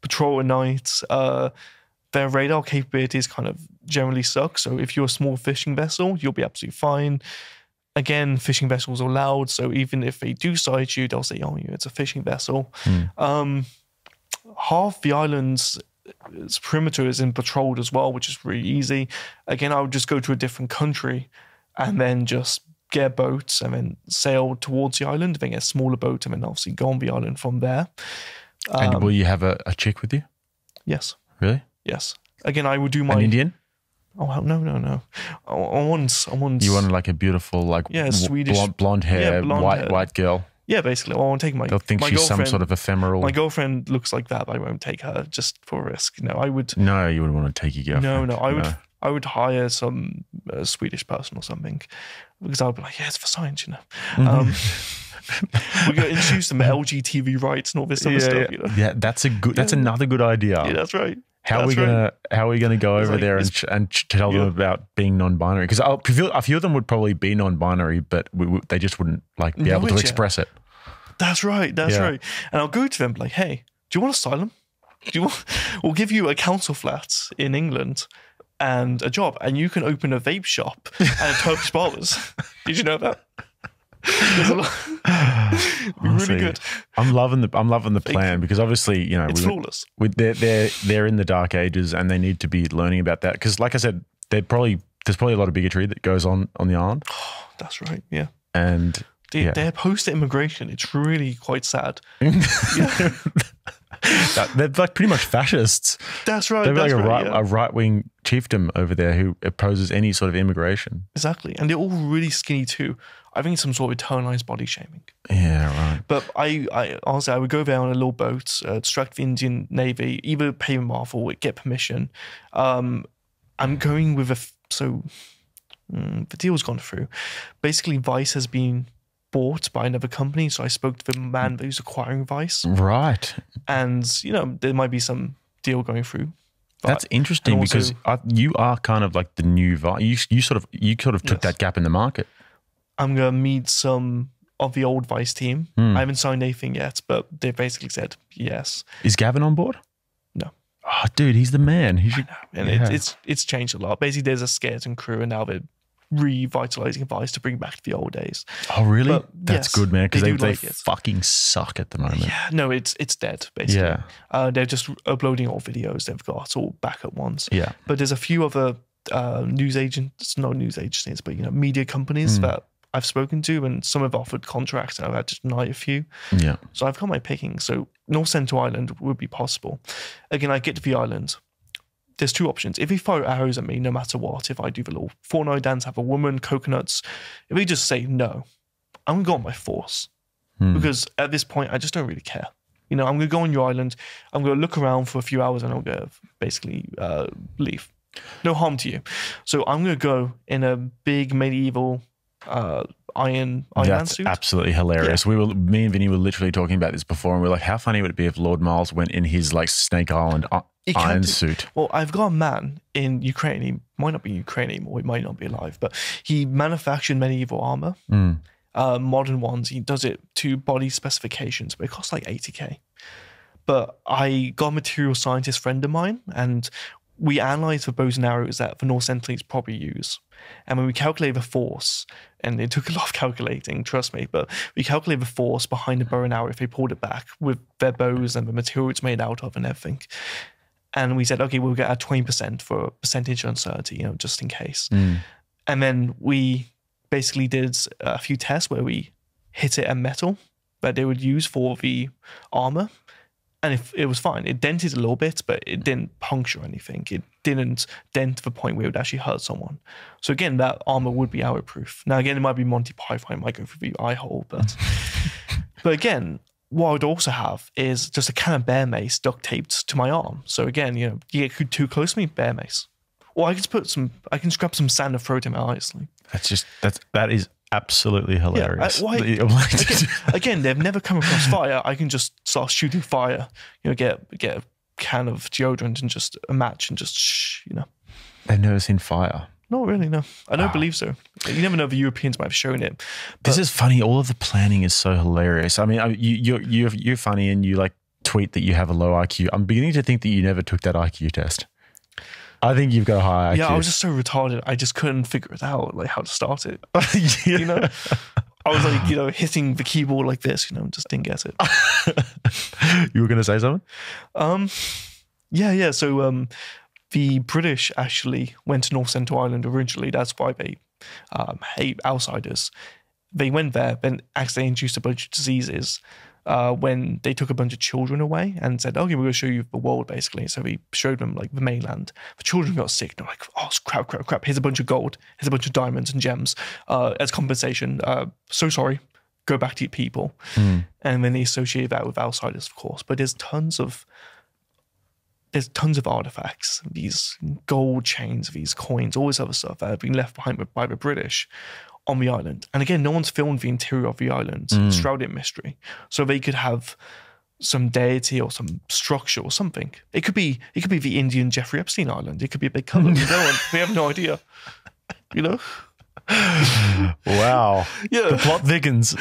patrol at night. Their radar capabilities kind of generally suck. So if you're a small fishing vessel, you'll be absolutely fine. Again, fishing vessels are loud, so even if they do sight you, they'll say, "Oh, it's a fishing vessel." Half the island's perimeter is patrolled as well, which is really easy. Again, I would just go to a different country and then just get boats and then sail towards the island, then get a smaller boat and then obviously go on the island from there. And will you have a chick with you? Yes. Really? Yes. Again, I would do my... An Indian? Oh, no. I want... You want like a beautiful, Swedish... blonde hair, blonde white girl. Yeah, basically. I want to take my... They'll think she's some sort of ephemeral... My girlfriend looks like that, but I won't take her just for risk. No, I would... No, you wouldn't want to take your girlfriend. No, I would hire some Swedish person or something because I would be like, it's for science, We're going to introduce them LGTB rights and all this other stuff, Yeah, that's another good idea. Yeah, that's right. How are we gonna go over there and tell them about being non-binary? Because a few of them would probably be non-binary, but they just wouldn't be able to express it. That's right. That's right. And I'll go to them like, "Hey, do you want asylum? We'll give you a council flat in England and a job, and you can open a vape shop and Turkish barbers." Did you know that? Really good. I'm loving the plan because obviously it's flawless. They're in the dark ages and they need to be learning about that because, like I said, there's probably a lot of bigotry that goes on the island. Oh, that's right. Yeah. And they're post immigration. It's really quite sad. They're like pretty much fascists. That's right. They're like a right-wing chiefdom over there who opposes any sort of immigration. Exactly. And they're all really skinny too. I think it's some sort of internalized body shaming. Yeah, right. But I honestly, I would go there on a little boat, distract the Indian Navy, either pay them off or get permission. I'm going with the deal's gone through. Basically, Vice has been bought by another company, so I spoke to the man who's acquiring Vice. Right. And there might be some deal going through. That's interesting because you are kind of like the new Vice. You sort of took that gap in the market. I'm going to meet some of the old Vice team. I haven't signed anything yet, but they basically said yes. Is Gavin on board? No. Oh, dude, he's the man. I know. And it's changed a lot. Basically, there's a skeleton crew, and now they're revitalizing Vice to bring back the old days. Oh, really? But, that's good, man, because they like fucking suck at the moment. Yeah, no, it's dead, basically. Yeah. They're just uploading all videos they've got all back at once. Yeah. But there's a few other media companies that I've spoken to, and some have offered contracts, and I've had to deny a few. Yeah. So I've got my picking. So North Central Island would be possible. Again, I get to the island. There's two options. If he fire arrows at me, no matter what, if I do the little Fortnite dance, have a woman, coconuts, if he just say no, I'm going to go on by force. Because at this point, I just don't really care. I'm going to go on your island. I'm going to look around for a few hours and I'm going to basically leave. No harm to you. So I'm going to go in a big medieval Iron Man suit. That's absolutely hilarious. Yeah. Me and Vinny were literally talking about this before, and we were like, how funny would it be if Lord Miles went in his like Snake Island iron suit? Well, I've got a man in Ukraine. He might not be Ukraine anymore. He might not be alive, but he manufactured medieval armor, modern ones. He does it to body specifications, but it costs like 80K. But I got a material scientist friend of mine, and we analysed the bows and arrows that the North Sentinels probably use. And when we calculate the force, and it took a lot of calculating, trust me, but we calculate the force behind the bow and arrow if they pulled it back with their bows and the material it's made out of and everything. And we said, okay, we'll get a 20% for percentage uncertainty, just in case. And then we basically did a few tests where we hit it at metal that they would use for the armor. And if it was fine, it dented a little bit, but it didn't puncture anything. It didn't dent to the point where it would actually hurt someone. So again, that armor would be arrow-proof. Now again, it might be Monty Python, it might go through the eye hole, but again, what I would also have is just a can of bear mace duct taped to my arm. So again, you get too close to me, bear mace. Or I can scrap some sand and throw it in my eyes. That is absolutely hilarious. Again, they've never come across fire. I can just start shooting fire. Get a can of deodorant and just a match and just They've never seen fire. Not really, no. I don't believe so. You never know if the Europeans might have shown it. This is funny. All of the planning is so hilarious. I mean, you're funny and you like tweet that you have a low IQ. I'm beginning to think that you never took that IQ test. I think you've got a high IQ. Yeah, I was just so retarded. I just couldn't figure it out, like how to start it. I was like, hitting the keyboard like this, just didn't get it. You were going to say something? Yeah. So the British actually went to North Central Island originally. That's why they hate outsiders. They went there, then accidentally induced a bunch of diseases when they took a bunch of children away and said, okay, we're going to show you the world, basically. So we showed them like the mainland. The children got sick. They're like, oh, crap. Here's a bunch of gold. Here's a bunch of diamonds and gems as compensation. So sorry. Go back to your people. And then they associate that with outsiders, of course. But there's tons of artifacts, these gold chains, these coins, all this other stuff that have been left behind by the British on the island. And again, no one's filmed the interior of the island. It's shrouded in mystery. So they could have some deity or some structure or something. It could be the Indian Jeffrey Epstein Island. It could be a big color. We have no idea. Wow. Yeah. The plot thickens.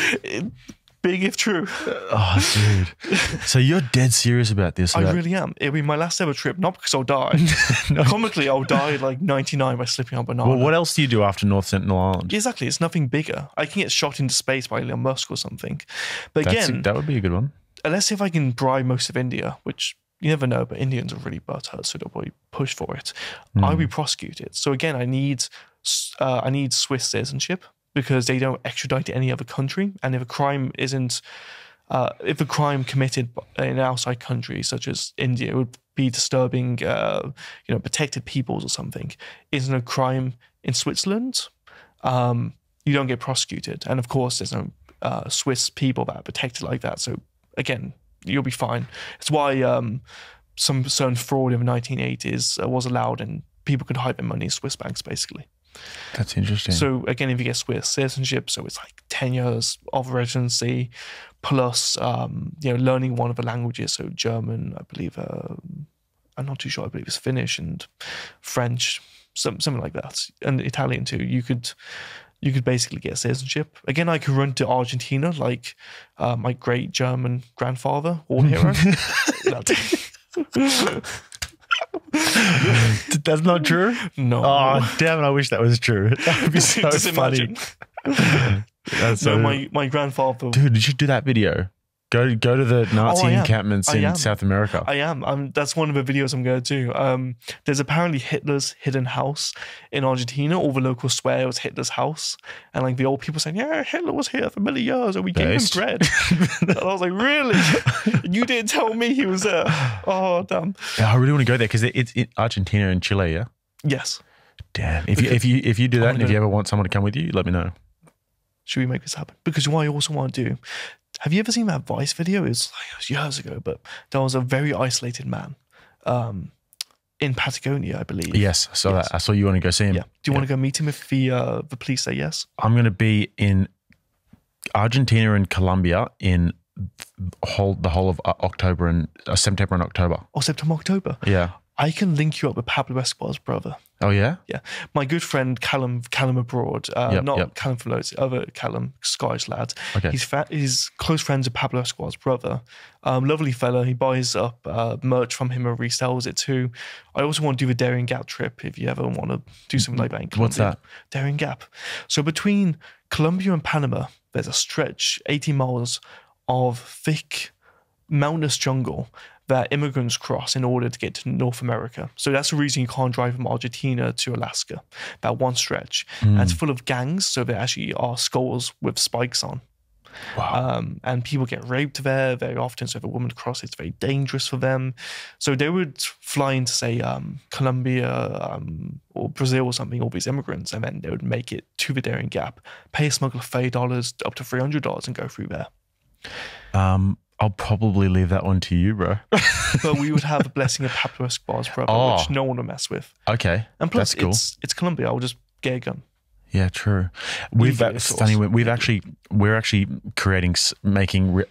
Big if true. Oh, dude. So you're dead serious about this? I really am. It'll be my last ever trip, not because I'll die. No. Comically, I'll die at like 99 by slipping on a banana. Well, what else do you do after North Sentinel Island? Exactly. It's nothing bigger. I can get shot into space by Elon Musk or something. But again, that would be a good one. Let's see if I can bribe most of India, which you never know, but Indians are really butthurt, so they'll probably push for it. I'll be prosecuted. So again, I need Swiss citizenship, because they don't extradite to any other country. And if a crime committed in an outside country, such as India, it would be disturbing, protected peoples or something. Isn't a crime in Switzerland, you don't get prosecuted. And of course, there's no Swiss people that are protected like that. So again, you'll be fine. It's why some certain fraud in the 1980s was allowed, and people could hide their money in Swiss banks, basically. That's interesting. So again, if you get Swiss citizenship, so it's like 10 years of residency plus, learning one of the languages. So German, I believe, I'm not too sure. I believe it's Finnish and French, something like that, and Italian too. You could basically get citizenship. Again, I could run to Argentina like my great German grandfather, war hero. That's not true? No. Oh, damn it. I wish that was true. That would be so Just funny. That's so... No, my grandfather... Dude, you should do that video. Go to the Nazi I am. encampments I in am. South America. I am. That's one of the videos I'm going to do. There's apparently Hitler's hidden house in Argentina. All the locals swear it was Hitler's house. And like the old people saying, yeah, Hitler was here for many years and we gave him bread. And I was like, really? You didn't tell me he was there. Oh, damn. Yeah, I really want to go there because it's in Argentina and Chile, yeah? Yes. Damn. If you do that and if you ever want someone to come with you, let me know. Should we make this happen? Because what I also want to do, have you ever seen that Vice video? It was years ago, but there was a very isolated man in Patagonia, I believe. Yes, I saw that. I saw you want to go see him. Yeah. Do you want to go meet him if the police say yes? I'm going to be in Argentina and Colombia in the whole of October and September and October. Oh, September, October? Yeah. I can link you up with Pablo Escobar's brother. Oh, yeah? Yeah. My good friend, Callum Abroad, Callum from Loads, the other Callum, Scottish lad. Okay. He's close friends with Pablo Escobar's brother. Lovely fella. He buys up merch from him and resells it too. I also want to do a Darien Gap trip if you ever want to do something like that in Colombia. What's that? Darien Gap. So between Colombia and Panama, there's a stretch, 80 miles of thick mountainous jungle that immigrants cross in order to get to North America. So that's the reason you can't drive from Argentina to Alaska, that one stretch. And it's full of gangs, so there actually are skulls with spikes on. Wow. And people get raped there very often, so if a woman crosses, it's very dangerous for them. So they would fly into, say, Colombia or Brazil or something, all these immigrants, and then they would make it to the Darien Gap, pay a smuggler $30 up to $300 and go through there. I'll probably leave that one to you, bro. But we would have the blessing of Pablo Escobar's brother, which no one will mess with. Okay, and plus, that's cool. It's Colombia. I'll just get a gun. Yeah, true. We're actually making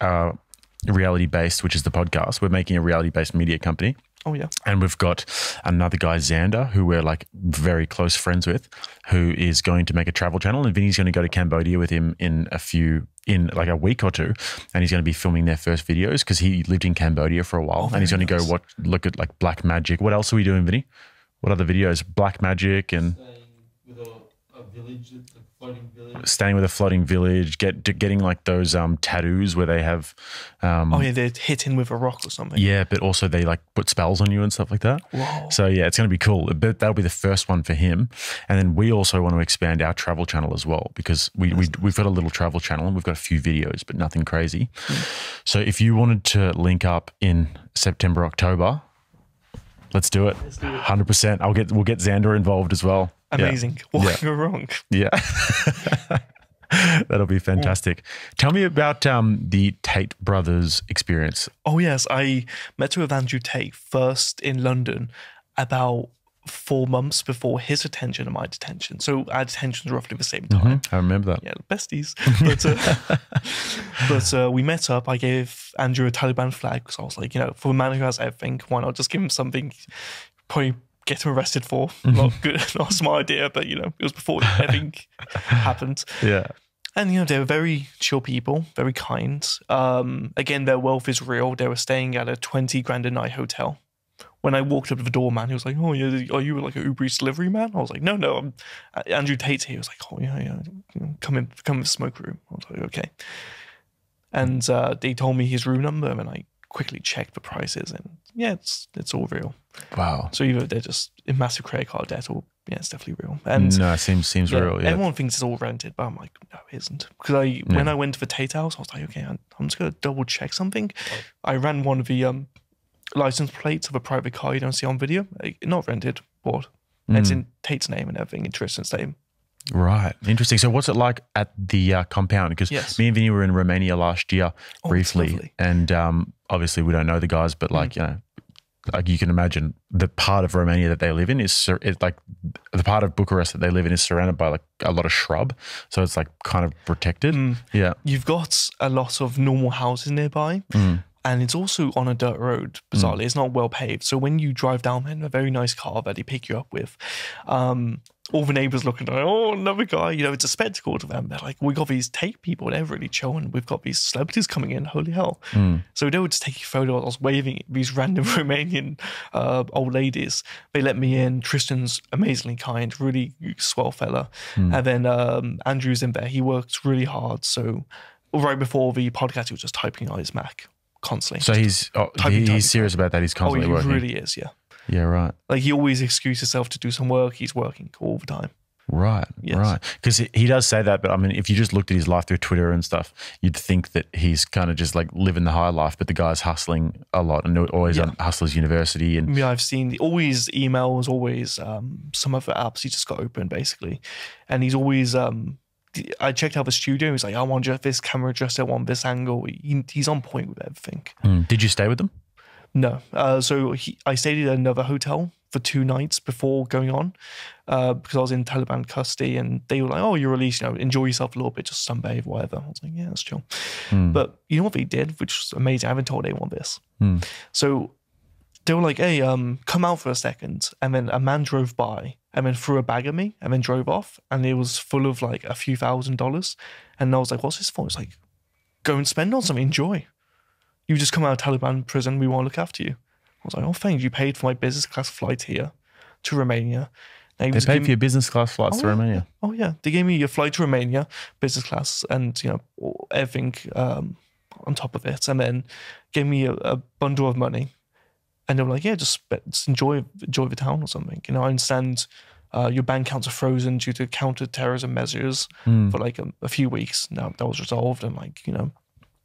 reality based, which is the podcast. We're making a reality based media company. Oh yeah. And we've got another guy, Xander, who we're like very close friends with, who is going to make a travel channel, and Vinny's going to go to Cambodia with him in like a week or two, and he's going to be filming their first videos because he lived in Cambodia for a while, and he's going to go look at like black magic. What else are we doing, Vinny? What other videos? Black magic and with a village, a floating village. Staying with a floating village, getting like those tattoos where they have they're hitting with a rock or something. Yeah, but also they like put spells on you and stuff like that. Whoa. So yeah, it's going to be cool. But that'll be the first one for him. And then we also want to expand our travel channel as well, because we've got a little travel channel and we've got a few videos, but nothing crazy. So if you wanted to link up in September, October, let's do it. 100%. We'll get Xander involved as well. Amazing. Yeah. What can go wrong? Yeah. That'll be fantastic. Tell me about the Tate brothers experience. Oh, yes. I met with Andrew Tate first in London about 4 months before his detention and my detention. So our detentions are roughly the same time. I remember that. Yeah, besties. But we met up. I gave Andrew a Taliban flag because I was like, for a man who has everything, why not just give him something probably get him arrested for? Not good, not a smart idea, but it was before everything happened. Yeah. And they were very chill people, very kind. Again, their wealth is real. They were staying at a 20 grand a night hotel. When I walked up to the doorman, he was like, "Oh yeah, are you like an Uber Eats delivery man?" I was like, "No, I'm Andrew Tate's here." He was like, "Oh yeah, come in the smoke room." I was like, "Okay." And they told me his room number, and I quickly checked the prices, and yeah, it's all real. Wow. So either they're just in massive credit card debt, or yeah, it's definitely real. And no, it seems real. Yeah. Everyone thinks it's all rented, but I'm like, no, it isn't. Because when I went to the Tate house, I was like, okay, I'm just gonna double check something. I ran one of the license plates of a private car you don't see on video. Not rented, bought. It's in Tate's name and everything, in Tristan's name. Right. Interesting. So what's it like at the compound? Because me and Vinny were in Romania last year briefly. And obviously we don't know the guys, but like you can imagine the part of Romania that they live in is like the part of Bucharest that they live in is surrounded by like a lot of shrub. So it's like kind of protected. Yeah. You've got a lot of normal houses nearby. And it's also on a dirt road, bizarrely. It's not well paved. So when you drive down there in a very nice car that they pick you up with, all the neighbors looking like, oh, another guy. It's a spectacle to them. They're like, we got these Tate people. They're really chill. And we've got these celebrities coming in. Holy hell. So they would just take photos. I was waving at these random Romanian old ladies. They let me in. Tristan's amazingly kind, really swell fella. And then Andrew's in there. He works really hard. So right before the podcast, he was just typing on his Mac constantly. So he's serious about that. He's constantly working. He really is, yeah. Yeah, right. Like he always excuses himself to do some work. He's working all the time. Right, Yes. right. Because he does say that, but I mean, if you just looked at his life through Twitter and stuff, you'd think that he's kind of just like living the high life, but the guy's hustling a lot and always on Hustlers University. And I've seen always emails, always some other apps he just got open basically. And he's always, I checked out the studio. He's like, I want this camera just, I want this angle. He's on point with everything. Did you stay with them? No. So I stayed at another hotel for 2 nights before going on because I was in Taliban custody and they were like, oh, you're released, enjoy yourself a little bit, just sunbathe, whatever. I was like, yeah, that's chill. But you know what they did, which was amazing? I haven't told anyone this. So they were like, hey, come out for a second. And then a man drove by and then threw a bag at me and then drove off. And it was full of like a few $1,000s. And I was like, what's this for? It's like, go and spend on something, enjoy. You just come out of Taliban prison, we want to look after you. I was like, oh, thanks. You paid for my business class flight here to Romania. They paid for your business class flights to Romania? Oh, yeah. They gave me a flight to Romania, business class, and, everything on top of it. And then gave me a bundle of money. And they were like, yeah, just enjoy the town or something. I understand your bank accounts are frozen due to counter-terrorism measures for like a few weeks. Now that was resolved and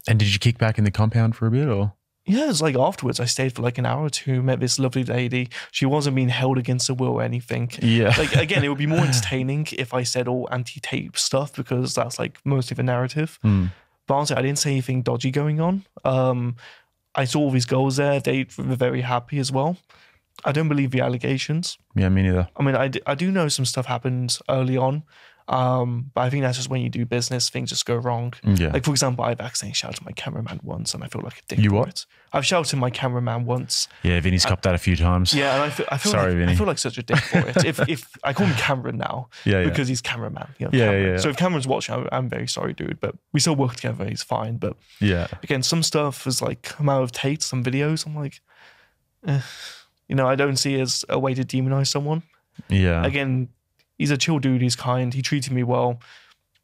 And did you kick back in the compound for a bit or? Yeah, it's like afterwards I stayed for like an hour or two, met this lovely lady. She wasn't being held against her will or anything. Yeah. Like, again, it would be more entertaining if I said all anti-Tate stuff because that's like most of the narrative. But honestly, I didn't say anything dodgy going on. I saw all these girls there. They were very happy as well. I don't believe the allegations. Yeah, me neither. I mean, I do know some stuff happened early on. But I think that's just when you do business, things just go wrong. Yeah. Like, for example, I've accidentally shouted at my cameraman once and I feel like a dick. You for what? it. I've shouted at my cameraman once. Yeah, Vinny's copped that a few times. Yeah, and I feel Sorry, like, Vinny. I feel like such a dick for it. If I call him Cameron now, because he's cameraman. Yeah. So if Cameron's watching, I'm very sorry, dude. But we still work together. He's fine. But yeah, again, some stuff has like come out of Tate, some videos. I'm like, I don't see it as a way to demonize someone. Yeah. Again, he's a chill dude. He's kind. He treated me well.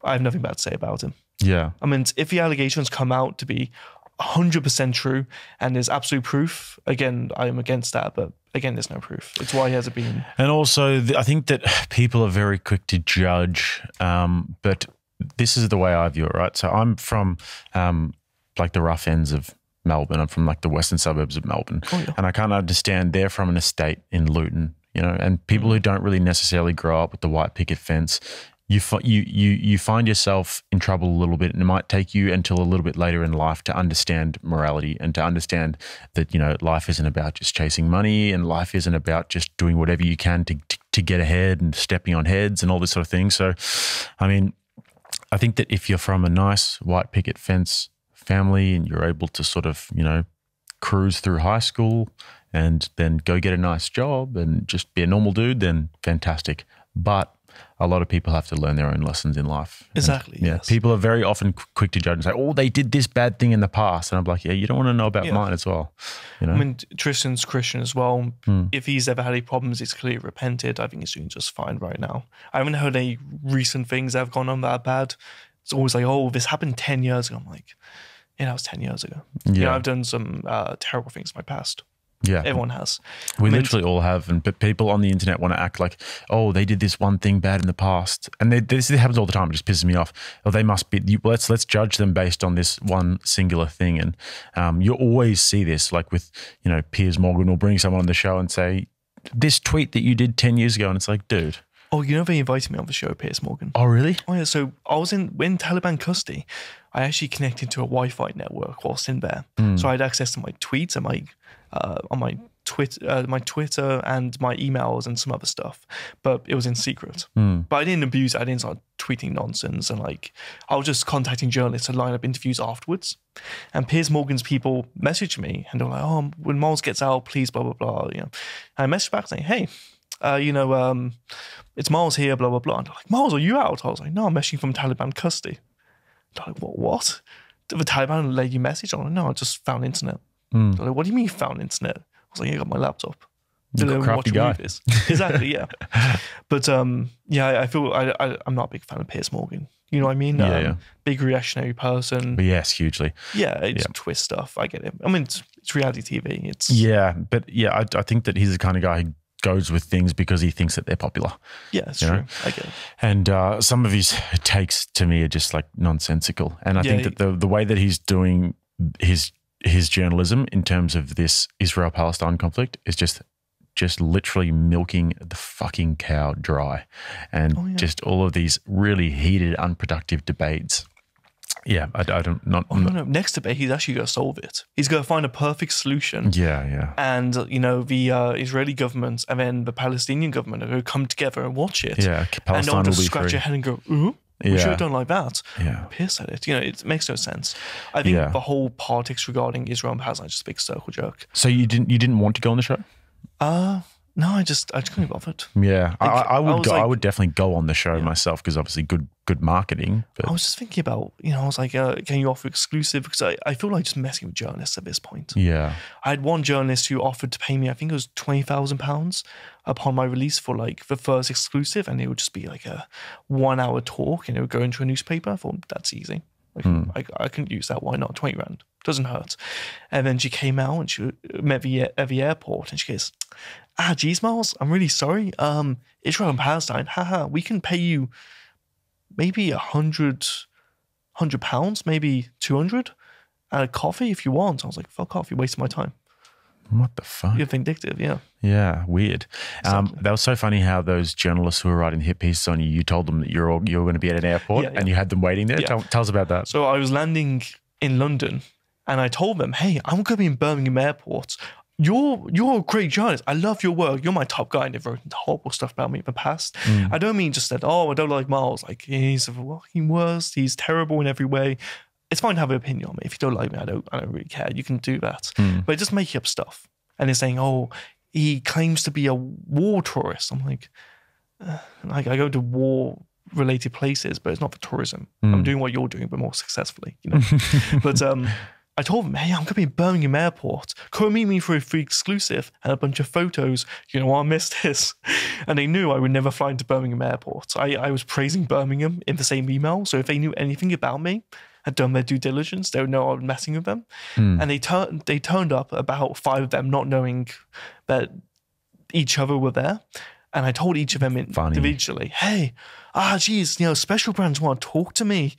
I have nothing bad to say about him. Yeah. I mean, if the allegations come out to be 100% true and there's absolute proof, again, I am against that. But again, there's no proof. It's why he hasn't been. And also, I think that people are very quick to judge. But this is the way I view it, right? So I'm from like the rough ends of Melbourne. I'm from like the western suburbs of Melbourne. Oh, yeah. And I can't understand they're from an estate in Luton, and people who don't really necessarily grow up with the white picket fence, you find yourself in trouble a little bit, and it might take you until a little bit later in life to understand morality and to understand that, life isn't about just chasing money and life isn't about just doing whatever you can to get ahead and stepping on heads and all this sort of thing. So, I mean, I think that if you're from a nice white picket fence family and you're able to sort of, cruise through high school and then go get a nice job and just be a normal dude, then fantastic. But a lot of people have to learn their own lessons in life. Exactly. And, yes. People are very often quick to judge and say, oh, they did this bad thing in the past. And I'm like, yeah, you don't want to know about mine as well. I mean, Tristan's Christian as well. If he's ever had any problems, he's clearly repented. I think he's doing just fine right now. I haven't heard any recent things that have gone on that bad. It's always like, oh, this happened 10 years ago. I'm like, yeah, that was 10 years ago. Yeah. I've done some terrible things in my past. Yeah. Everyone has. We literally all have. But people on the internet want to act like, oh, they did this one thing bad in the past. And this happens all the time. It just pisses me off. Oh, they must be, let's judge them based on this one singular thing. And you always see this, like with, Piers Morgan will bring someone on the show and say, this tweet that you did 10 years ago. And it's like, dude. Oh, they invited me on the show, Piers Morgan. Oh, really? Oh, yeah. So I was in Taliban custody. I actually connected to a Wi-Fi network whilst in there. So I had access to my tweets and on my Twitter and my emails and some other stuff, but it was in secret. But I didn't abuse it. I didn't start tweeting nonsense, and I was just contacting journalists to line up interviews afterwards. And Piers Morgan's people messaged me and they're like, "Oh, when Miles gets out, please, blah blah blah." And I messaged back saying, "Hey, it's Miles here, blah blah blah." And they're like, "Miles, are you out?" I was like, "No, I'm messaging from Taliban custody." They're like, "What? Did the Taliban let you message?" I'm like, "No, I just found internet." They're like, "What do you mean you found internet?" I was like, "Yeah, I got my laptop." Crafty guy. Movies. Exactly, yeah. But yeah, I feel I'm not a big fan of Piers Morgan. You know what I mean? Big reactionary person. But yes, hugely. Yeah, it's twist stuff. I get it. I mean, it's reality TV. It's but yeah, I think that he's the kind of guy who goes with things because he thinks that they're popular. Yeah, it's true. I get it. And some of his takes to me are just like nonsensical. And I think that the way that he's doing his journalism in terms of this Israel-Palestine conflict is just literally milking the fucking cow dry, and just all of these really heated, unproductive debates. Yeah, I don't not. No. Next debate, he's actually going to solve it. He's going to find a perfect solution. Yeah. And the Israeli government and then the Palestinian government are going to come together and watch it. Yeah, and not just will be scratch free. your head and go, ooh. We should have done like that. Yeah. Piers said it. It makes no sense. I think the whole politics regarding Israel and Palestine is just a big circle jerk. So you didn't want to go on the show? No, I just couldn't be bothered. Yeah, I would definitely go on the show myself because obviously good marketing. But I was just thinking about, I was like, can you offer exclusive? Because I feel like just messing with journalists at this point. Yeah. I had one journalist who offered to pay me, I think it was £20,000 upon my release for like the first exclusive, and it would just be like a 1 hour talk and it would go into a newspaper. I thought, that's easy. I can use that. Why not? 20 grand. Doesn't hurt. And then she came out and she met me at the airport and she goes, geez, Miles, I'm really sorry. Israel and Palestine, we can pay you maybe £100, maybe 200 at a coffee if you want. I was like, fuck off, you're wasting my time. What the fuck? You're vindictive, yeah. Yeah, weird. Exactly. That was so funny how those journalists who were writing hit pieces on you told them that you're going to be at an airport and you had them waiting there. Yeah. Tell us about that. So I was landing in London and I told them, hey, I'm going to be in Birmingham Airport. You're a great journalist. I love your work. You're my top guy. And they've written horrible stuff about me in the past. I don't mean just that, I don't like Miles. Like, he's the fucking worst. He's terrible in every way. It's fine to have an opinion on me. If you don't like me, I don't really care. You can do that. But just making up stuff. And they're saying, he claims to be a war tourist. I'm like I go to war-related places, but it's not for tourism. I'm doing what you're doing, but more successfully, But I told them, hey, I'm going to be in Birmingham Airport. Come meet me for a free exclusive and a bunch of photos. I missed this. And they knew I would never fly into Birmingham Airport. I was praising Birmingham in the same email. So if they knew anything about me, had done their due diligence, they would know I was messing with them. And they turned up, about 5 of them, not knowing that each other were there. And I told each of them individually, hey, geez, special brands want to talk to me.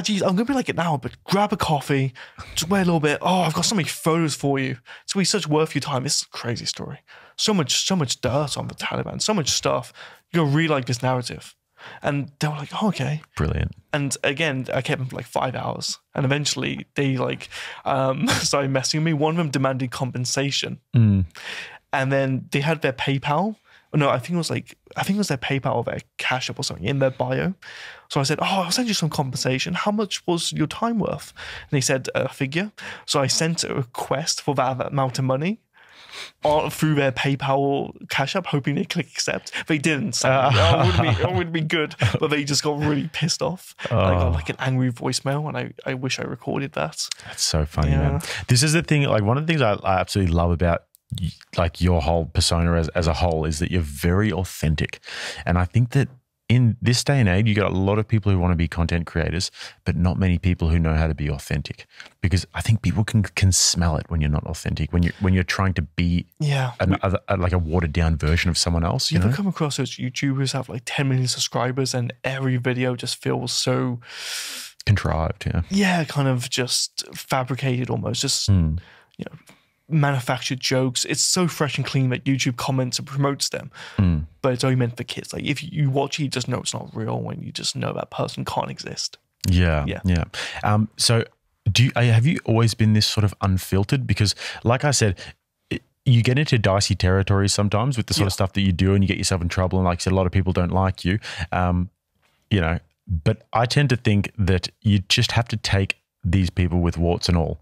Geez, I'm going to be like it now, but grab a coffee, just wait a little bit. I've got so many photos for you. It's going to be such worth your time. It's a crazy story. So much dirt on the Taliban, so much stuff. You're going to really like this narrative. And they were like, okay. Brilliant. And again, I kept them for like 5 hours. And eventually they started messing with me. One of them demanded compensation. And then they had their PayPal. No, I think it was their PayPal or their Cash App or something in their bio. So I said, I'll send you some compensation. How much was your time worth? And they said a figure. So I sent a request for that amount of money through their PayPal or Cash App, hoping they click accept. They didn't. It would be good. But they just got really pissed off. I got like an angry voicemail, and I wish I recorded that. That's so funny, man. This is the thing. Like, one of the things I absolutely love about like your whole persona as a whole is that you're very authentic. And I think that in this day and age, you got a lot of people who want to be content creators, but not many people who know how to be authentic. Because I think people can smell it when you're not authentic, when you're trying to be like a watered down version of someone else. You ever come across those YouTubers who have like 10 million subscribers and every video just feels so contrived? Yeah, kind of just fabricated almost. Just manufactured jokes. It's so fresh and clean that YouTube comments and promotes them, but it's only meant for kids. Like, if you watch it, you just know it's not real when you just know that person can't exist. Yeah. So have you always been this sort of unfiltered? Because like I said, you get into dicey territories sometimes with the sort of stuff that you do, and you get yourself in trouble. And like I said, a lot of people don't like you, but I tend to think that you just have to take these people with warts and all,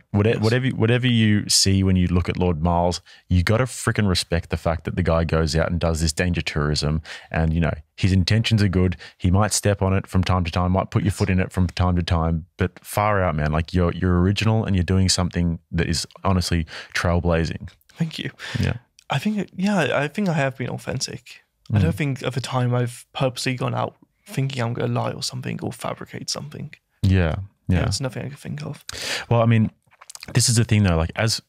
whatever you see when you look at Lord Miles, you got to freaking respect the fact that the guy goes out and does this danger tourism, and his intentions are good. He might step on it from time to time, might put your foot in it from time to time, but far out, man. Like, you're original and you're doing something that is honestly trailblazing. Thank you. Yeah. I think I have been authentic. I don't think at the time I've purposely gone out thinking I'm going to lie or something or fabricate something. Yeah. It's nothing I can think of. Well, I mean, this is the thing though, like as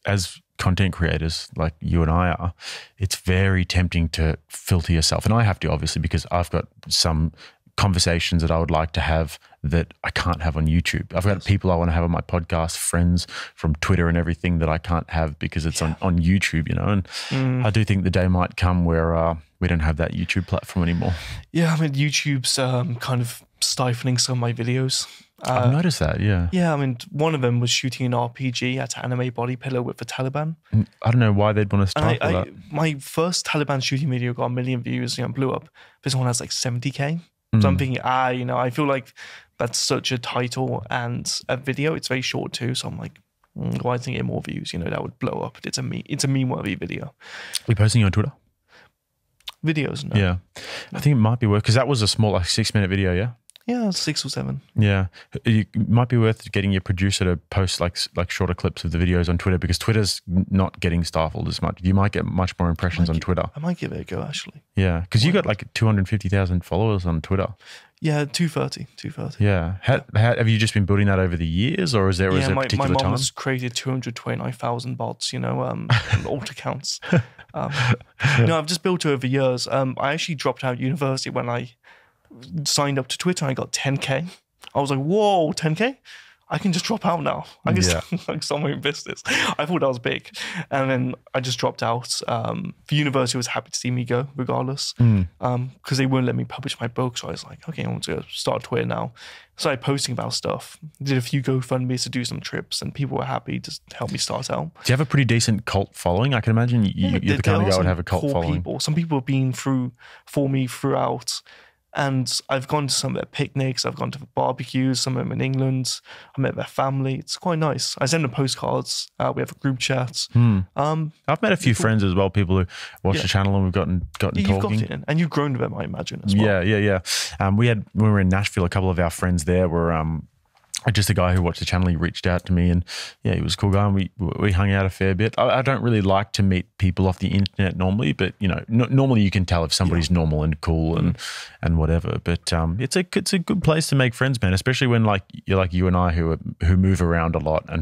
content creators like you and I are, it's very tempting to filter yourself. And I have to, obviously, because I've got some conversations that I would like to have that I can't have on YouTube. I've got people I want to have on my podcast, friends from Twitter and everything that I can't have because it's on YouTube, you know. And I do think the day might come where we don't have that YouTube platform anymore. Yeah, I mean, YouTube's kind of stifling some of my videos. I've noticed that, yeah. Yeah, I mean, one of them was shooting an RPG at anime body pillow with the Taliban. I don't know why they'd want to stifle that. My first Taliban shooting video got 1 million views, you know, blew up. This one has like 70K. So I'm thinking, you know, I feel like that's such a title and a video. It's very short too. So I'm like, why didn't it get more views? You know, that would blow up. It's a meme-worthy video. Are you posting it on Twitter? Videos, no. Yeah. I think it might be worth, because that was a small, like 6-minute video, yeah? Yeah, 6 or 7. Yeah. It might be worth getting your producer to post like shorter clips of the videos on Twitter, because Twitter's not getting stifled as much. You might get much more impressions on Twitter. I might give it a go, actually. Yeah, because you got like 250,000 followers on Twitter. Yeah, 230. Yeah. Have you just been building that over the years, or is there a particular time? My mom has created 229,000 bots, you know, alt accounts. No, I've just built it over years. I actually dropped out of university when I signed up to Twitter and I got 10K. I was like, whoa, 10K? I can just drop out now. I can start my own business. I thought that was big. And then I just dropped out. The university was happy to see me go regardless, because they wouldn't let me publish my book. So I was like, okay, I want to start Twitter now. Started posting about stuff. Did a few GoFundMes to do some trips, and people were happy to help me start out. Do you have a pretty decent cult following? I can imagine you're the kind of guy who would have a cult following. People. Some people have been for me throughout. And I've gone to some of their picnics. I've gone to barbecues. Some of them in England. I met their family. It's quite nice. I send them postcards. We have a group chat. I've met a few friends as well. People who watch the channel, and we've gotten talking. You've got it, and you've grown with them, I imagine, as well. Yeah. When we were in Nashville, a couple of our friends there were just a guy who watched the channel. He reached out to me, and yeah, he was a cool guy, and we hung out a fair bit. I don't really like to meet people off the internet normally, but you know, normally you can tell if somebody's normal and cool and whatever. But it's a good place to make friends, man. Especially when you're you and I who move around a lot and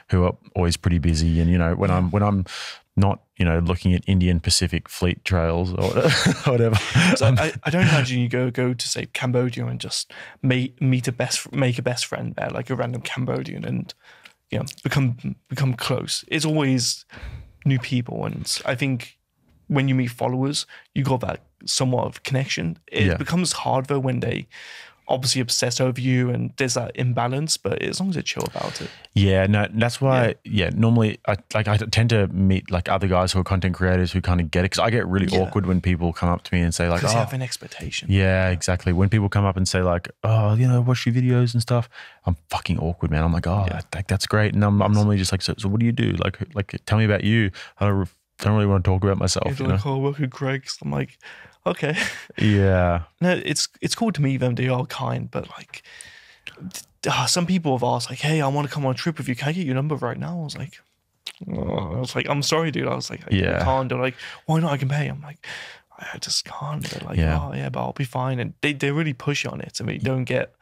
who are always pretty busy. And you know, when I'm not, you know, looking at Indian Pacific Fleet trails or whatever. So I don't imagine you go to say Cambodia and just make a best friend there, like a random Cambodian, and you know, become close. It's always new people, and I think when you meet followers, you got that somewhat of connection. It becomes hard though when they obviously obsess over you and there's that imbalance, but as long as they're chill about it. Yeah, no, that's why, normally I tend to meet like other guys who are content creators who kind of get it, because I get really awkward when people come up to me and say like, because they have an expectation. Yeah, exactly. When people come up and say like, oh, you know, watch your videos and stuff, I'm fucking awkward, man. I'm like, oh, that's great. And I'm normally just like, so what do you do? Like, tell me about you. I don't really want to talk about myself. You know? Like, oh, I work at Greg's. I'm like, okay. Yeah. No, it's cool to meet them. They are kind, but like some people have asked like, hey, I want to come on a trip with you. Can I get your number right now? I was like, I'm sorry, dude. I was like, I can't. They're like, why not? I can pay. I'm like, I just can't. They're like, oh yeah, but I'll be fine. And they really push on it. I mean, you don't get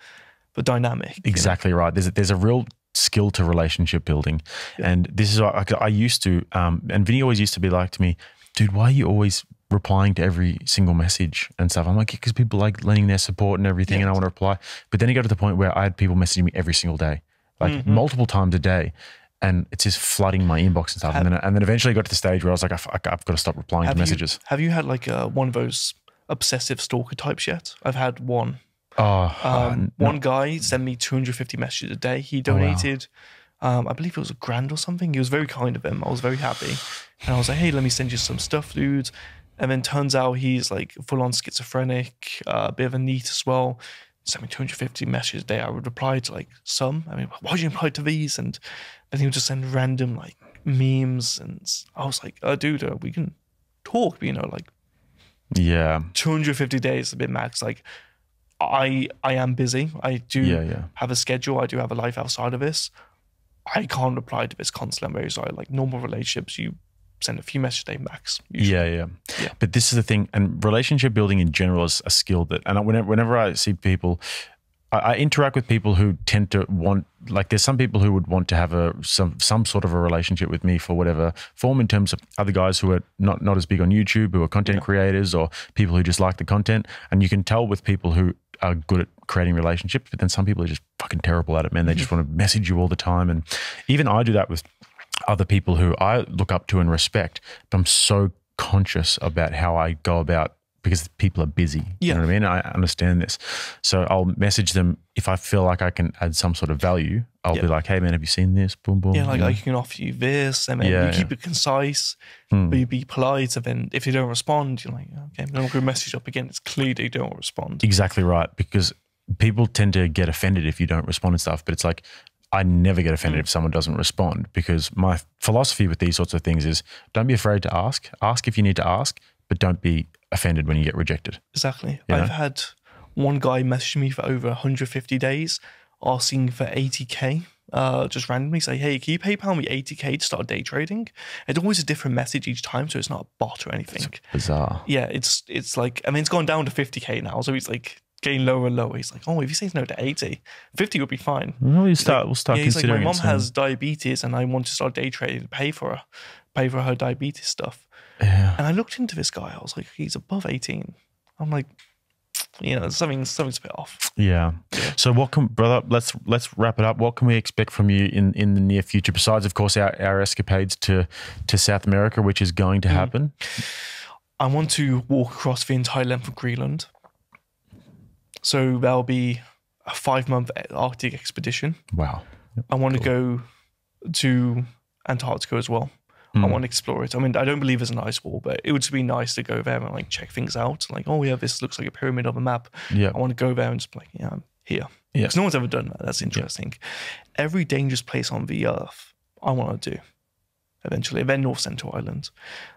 the dynamic. Exactly right. There's a real skill to relationship building. And this is what I used to, and Vinny always used to be like to me, dude, why are you always replying to every single message and stuff? I'm like, because people like lending their support and everything, and I want to reply. But then it got to the point where I had people messaging me every single day, like multiple times a day, and it's just flooding my inbox and stuff. And then eventually got to the stage where I was like, I've got to stop replying to messages. Have you had like one of those obsessive stalker types yet? I've had one. One guy sent me 250 messages a day. He donated, I believe it was $1,000 or something. He was very kind of him. I was very happy. And I was like, hey, let me send you some stuff, dude. And then turns out he's like full-on schizophrenic, a bit of a neat as well. He sent me 250 messages a day. I would reply to like some. I mean, why do you reply to these? And then he would just send random like memes. And I was like, dude, we can talk, but, you know, like 250 days is a bit max. Like I am busy. I do have a schedule. I do have a life outside of this. I can't reply to this constantly. I'm very sorry. Like normal relationships, you send a few messages a day max. Yeah. But this is the thing, and relationship building in general is a skill that, and whenever I see people, I interact with people who tend to want, like there's some people who would want to have some sort of a relationship with me for whatever form, in terms of other guys who are not as big on YouTube, who are content creators, or people who just like the content. And you can tell with people who are good at creating relationships, but then some people are just fucking terrible at it, man. They just want to message you all the time. And even I do that with other people who I look up to and respect, but I'm so conscious about how I go about, because people are busy. You know what I mean? I understand this. So I'll message them if I feel like I can add some sort of value. I'll be like, hey man, have you seen this? Boom, boom. Yeah, like I can offer you this, and then you keep it concise, but you be polite. And then if you don't respond, you're like, okay, then I'm going to message up again. It's clear they don't respond. Exactly right. Because people tend to get offended if you don't respond and stuff. But it's like, I never get offended if someone doesn't respond, because my philosophy with these sorts of things is don't be afraid to ask. Ask if you need to ask, but don't be offended when you get rejected. Exactly. You know? I've had one guy message me for over 150 days asking for 80K, just randomly say, hey, can you PayPal me 80K to start day trading? It's always a different message each time, so it's not a bot or anything. It's bizarre. Yeah, it's like, I mean, it's gone down to 50K now, so he's like getting lower and lower. He's like, oh, if he says no to 80, 50 would be fine. Well, we'll start he's considering like, my mom it has diabetes and I want to start day trading to pay for her diabetes stuff. Yeah. And I looked into this guy. I was like, he's above 18. I'm like, you know, something's a bit off. Yeah. So what can, brother, let's wrap it up. What can we expect from you in the near future, besides, of course, our escapades to South America, which is going to happen? I want to walk across the entire length of Greenland. So that'll be a 5-month Arctic expedition. Wow. I want to go to Antarctica as well. I want to explore it. I mean, I don't believe there's an ice wall, but it would just be nice to go there and like check things out. Like, oh yeah, this looks like a pyramid on a map. Yeah. I want to go there and just be like, yeah, I'm here. Yeah. Because no one's ever done that. That's interesting. Yeah. Every dangerous place on the earth, I want to do eventually. And then North Central Island.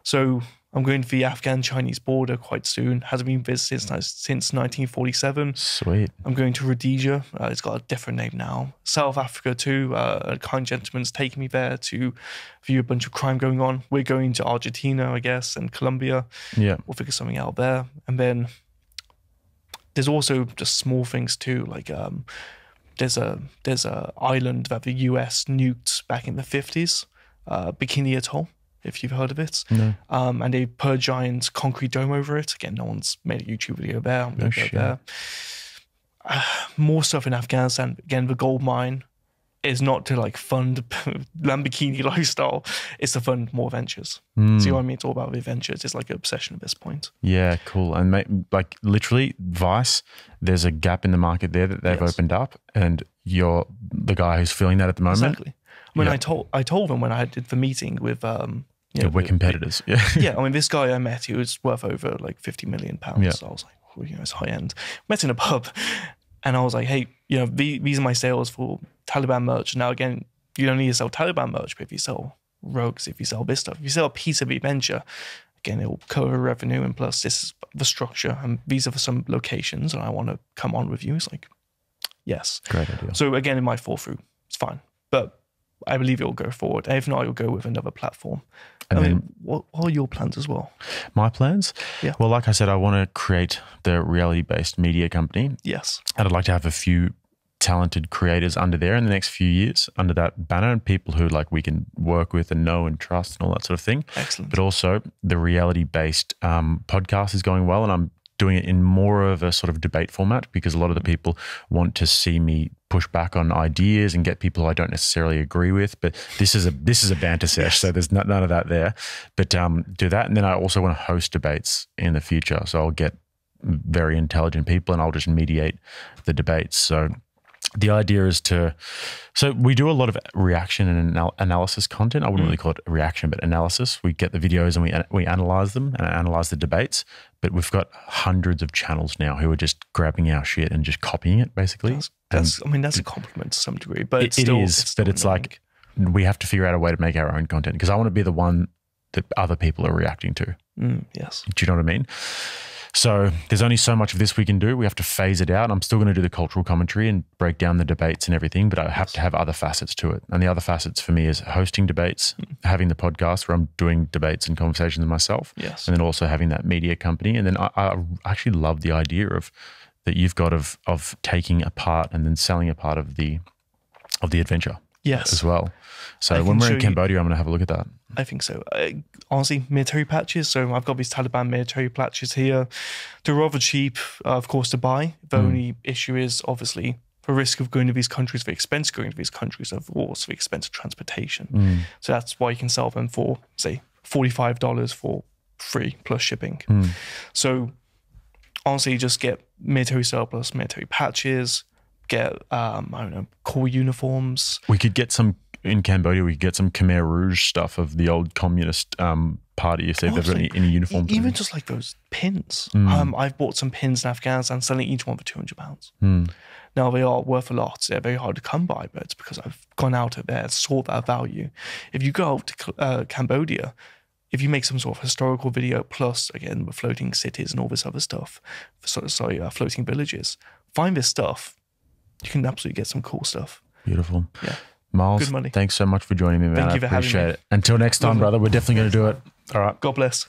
So I'm going to the Afghan-Chinese border quite soon. Hasn't been visited since 1947. Sweet. I'm going to Rhodesia. It's got a different name now. South Africa too. A kind gentleman's taking me there to view a bunch of crime going on. We're going to Argentina, I guess, and Colombia. Yeah. We'll figure something out there. And then there's also just small things too. Like there's a island that the US nuked back in the 50s, Bikini Atoll, if you've heard of it. No. And they put a giant concrete dome over it. Again, no one's made a YouTube video there. I'm going to go there. More stuff in Afghanistan. Again, the gold mine is not to like fund Lamborghini lifestyle. It's to fund more ventures. See what I mean? It's all about the ventures. It's like an obsession at this point. Yeah, cool. And like literally, Vice, there's a gap in the market there that they've opened up, and you're the guy who's filling that at the moment. Exactly. I mean, I told them when I did the meeting with we're competitors. Yeah. I mean, this guy I met, he was worth over like £50 million. Yeah. So I was like, oh, you know, it's high end. Met in a pub, and I was like, hey, you know, these are my sales for Taliban merch. Now, again, you don't need to sell Taliban merch, but if you sell rugs, if you sell this stuff, if you sell a piece of the venture, again, it will cover revenue, and plus this is the structure, and these are for some locations, and I want to come on with you. It's like, yes. Great idea. So again, it might fall through. It's fine. But I believe it will go forward. And if not, you'll go with another platform. And I mean, what are your plans as well? My plans? Yeah. Well, like I said, I want to create the reality-based media company. Yes. And I'd like to have a few talented creators under there in the next few years under that banner, and people who like we can work with and know and trust and all that sort of thing. Excellent. But also the reality-based podcast is going well, and I'm doing it in more of a sort of debate format, because a lot of the people want to see me push back on ideas and get people I don't necessarily agree with. But this is a banter sesh, so there's none of that there. But do that, and then I also want to host debates in the future. So I'll get very intelligent people, and I'll just mediate the debates. So the idea is so we do a lot of reaction and analysis content. I wouldn't really call it reaction, but analysis. We get the videos and we analyze them and analyze the debates. But we've got hundreds of channels now who are just grabbing our shit and just copying it, basically. That's a compliment to some degree, but it is. But it's like we have to figure out a way to make our own content, because I want to be the one that other people are reacting to. Yes. Do you know what I mean? So there's only so much of this we can do. We have to phase it out. I'm still going to do the cultural commentary and break down the debates and everything, but I have to have other facets to it. And the other facets for me is hosting debates, having the podcast where I'm doing debates and conversations myself, and then also having that media company. And then I actually love the idea of that you've got of taking a part and then selling a part of the adventure as well. So when we're in Cambodia, I'm going to have a look at that. I think so. Honestly, military patches. So I've got these Taliban military patches here. They're rather cheap, of course, to buy. The only issue is obviously the risk of going to these countries, the expense of going to these countries, of course, the expense of transportation. So that's why you can sell them for, say, $45 for free plus shipping. So honestly, just get military surplus, military patches, get, I don't know, cool uniforms. We could get some, in Cambodia, we could get some Khmer Rouge stuff of the old communist party, if they've got any uniforms. Even just like those pins. I've bought some pins in Afghanistan, selling each one for £200. Now, they are worth a lot. They're very hard to come by, but it's because I've gone out of there, sought that value. If you go out to Cambodia, if you make some sort of historical video, plus, again, with floating cities and all this other stuff, floating villages, find this stuff, you can absolutely get some cool stuff. Beautiful. Yeah. Miles, Good money. Thanks so much for joining me, man. Thank you for having me. I appreciate it. Until next time, brother, we're definitely going to do it. All right. God bless.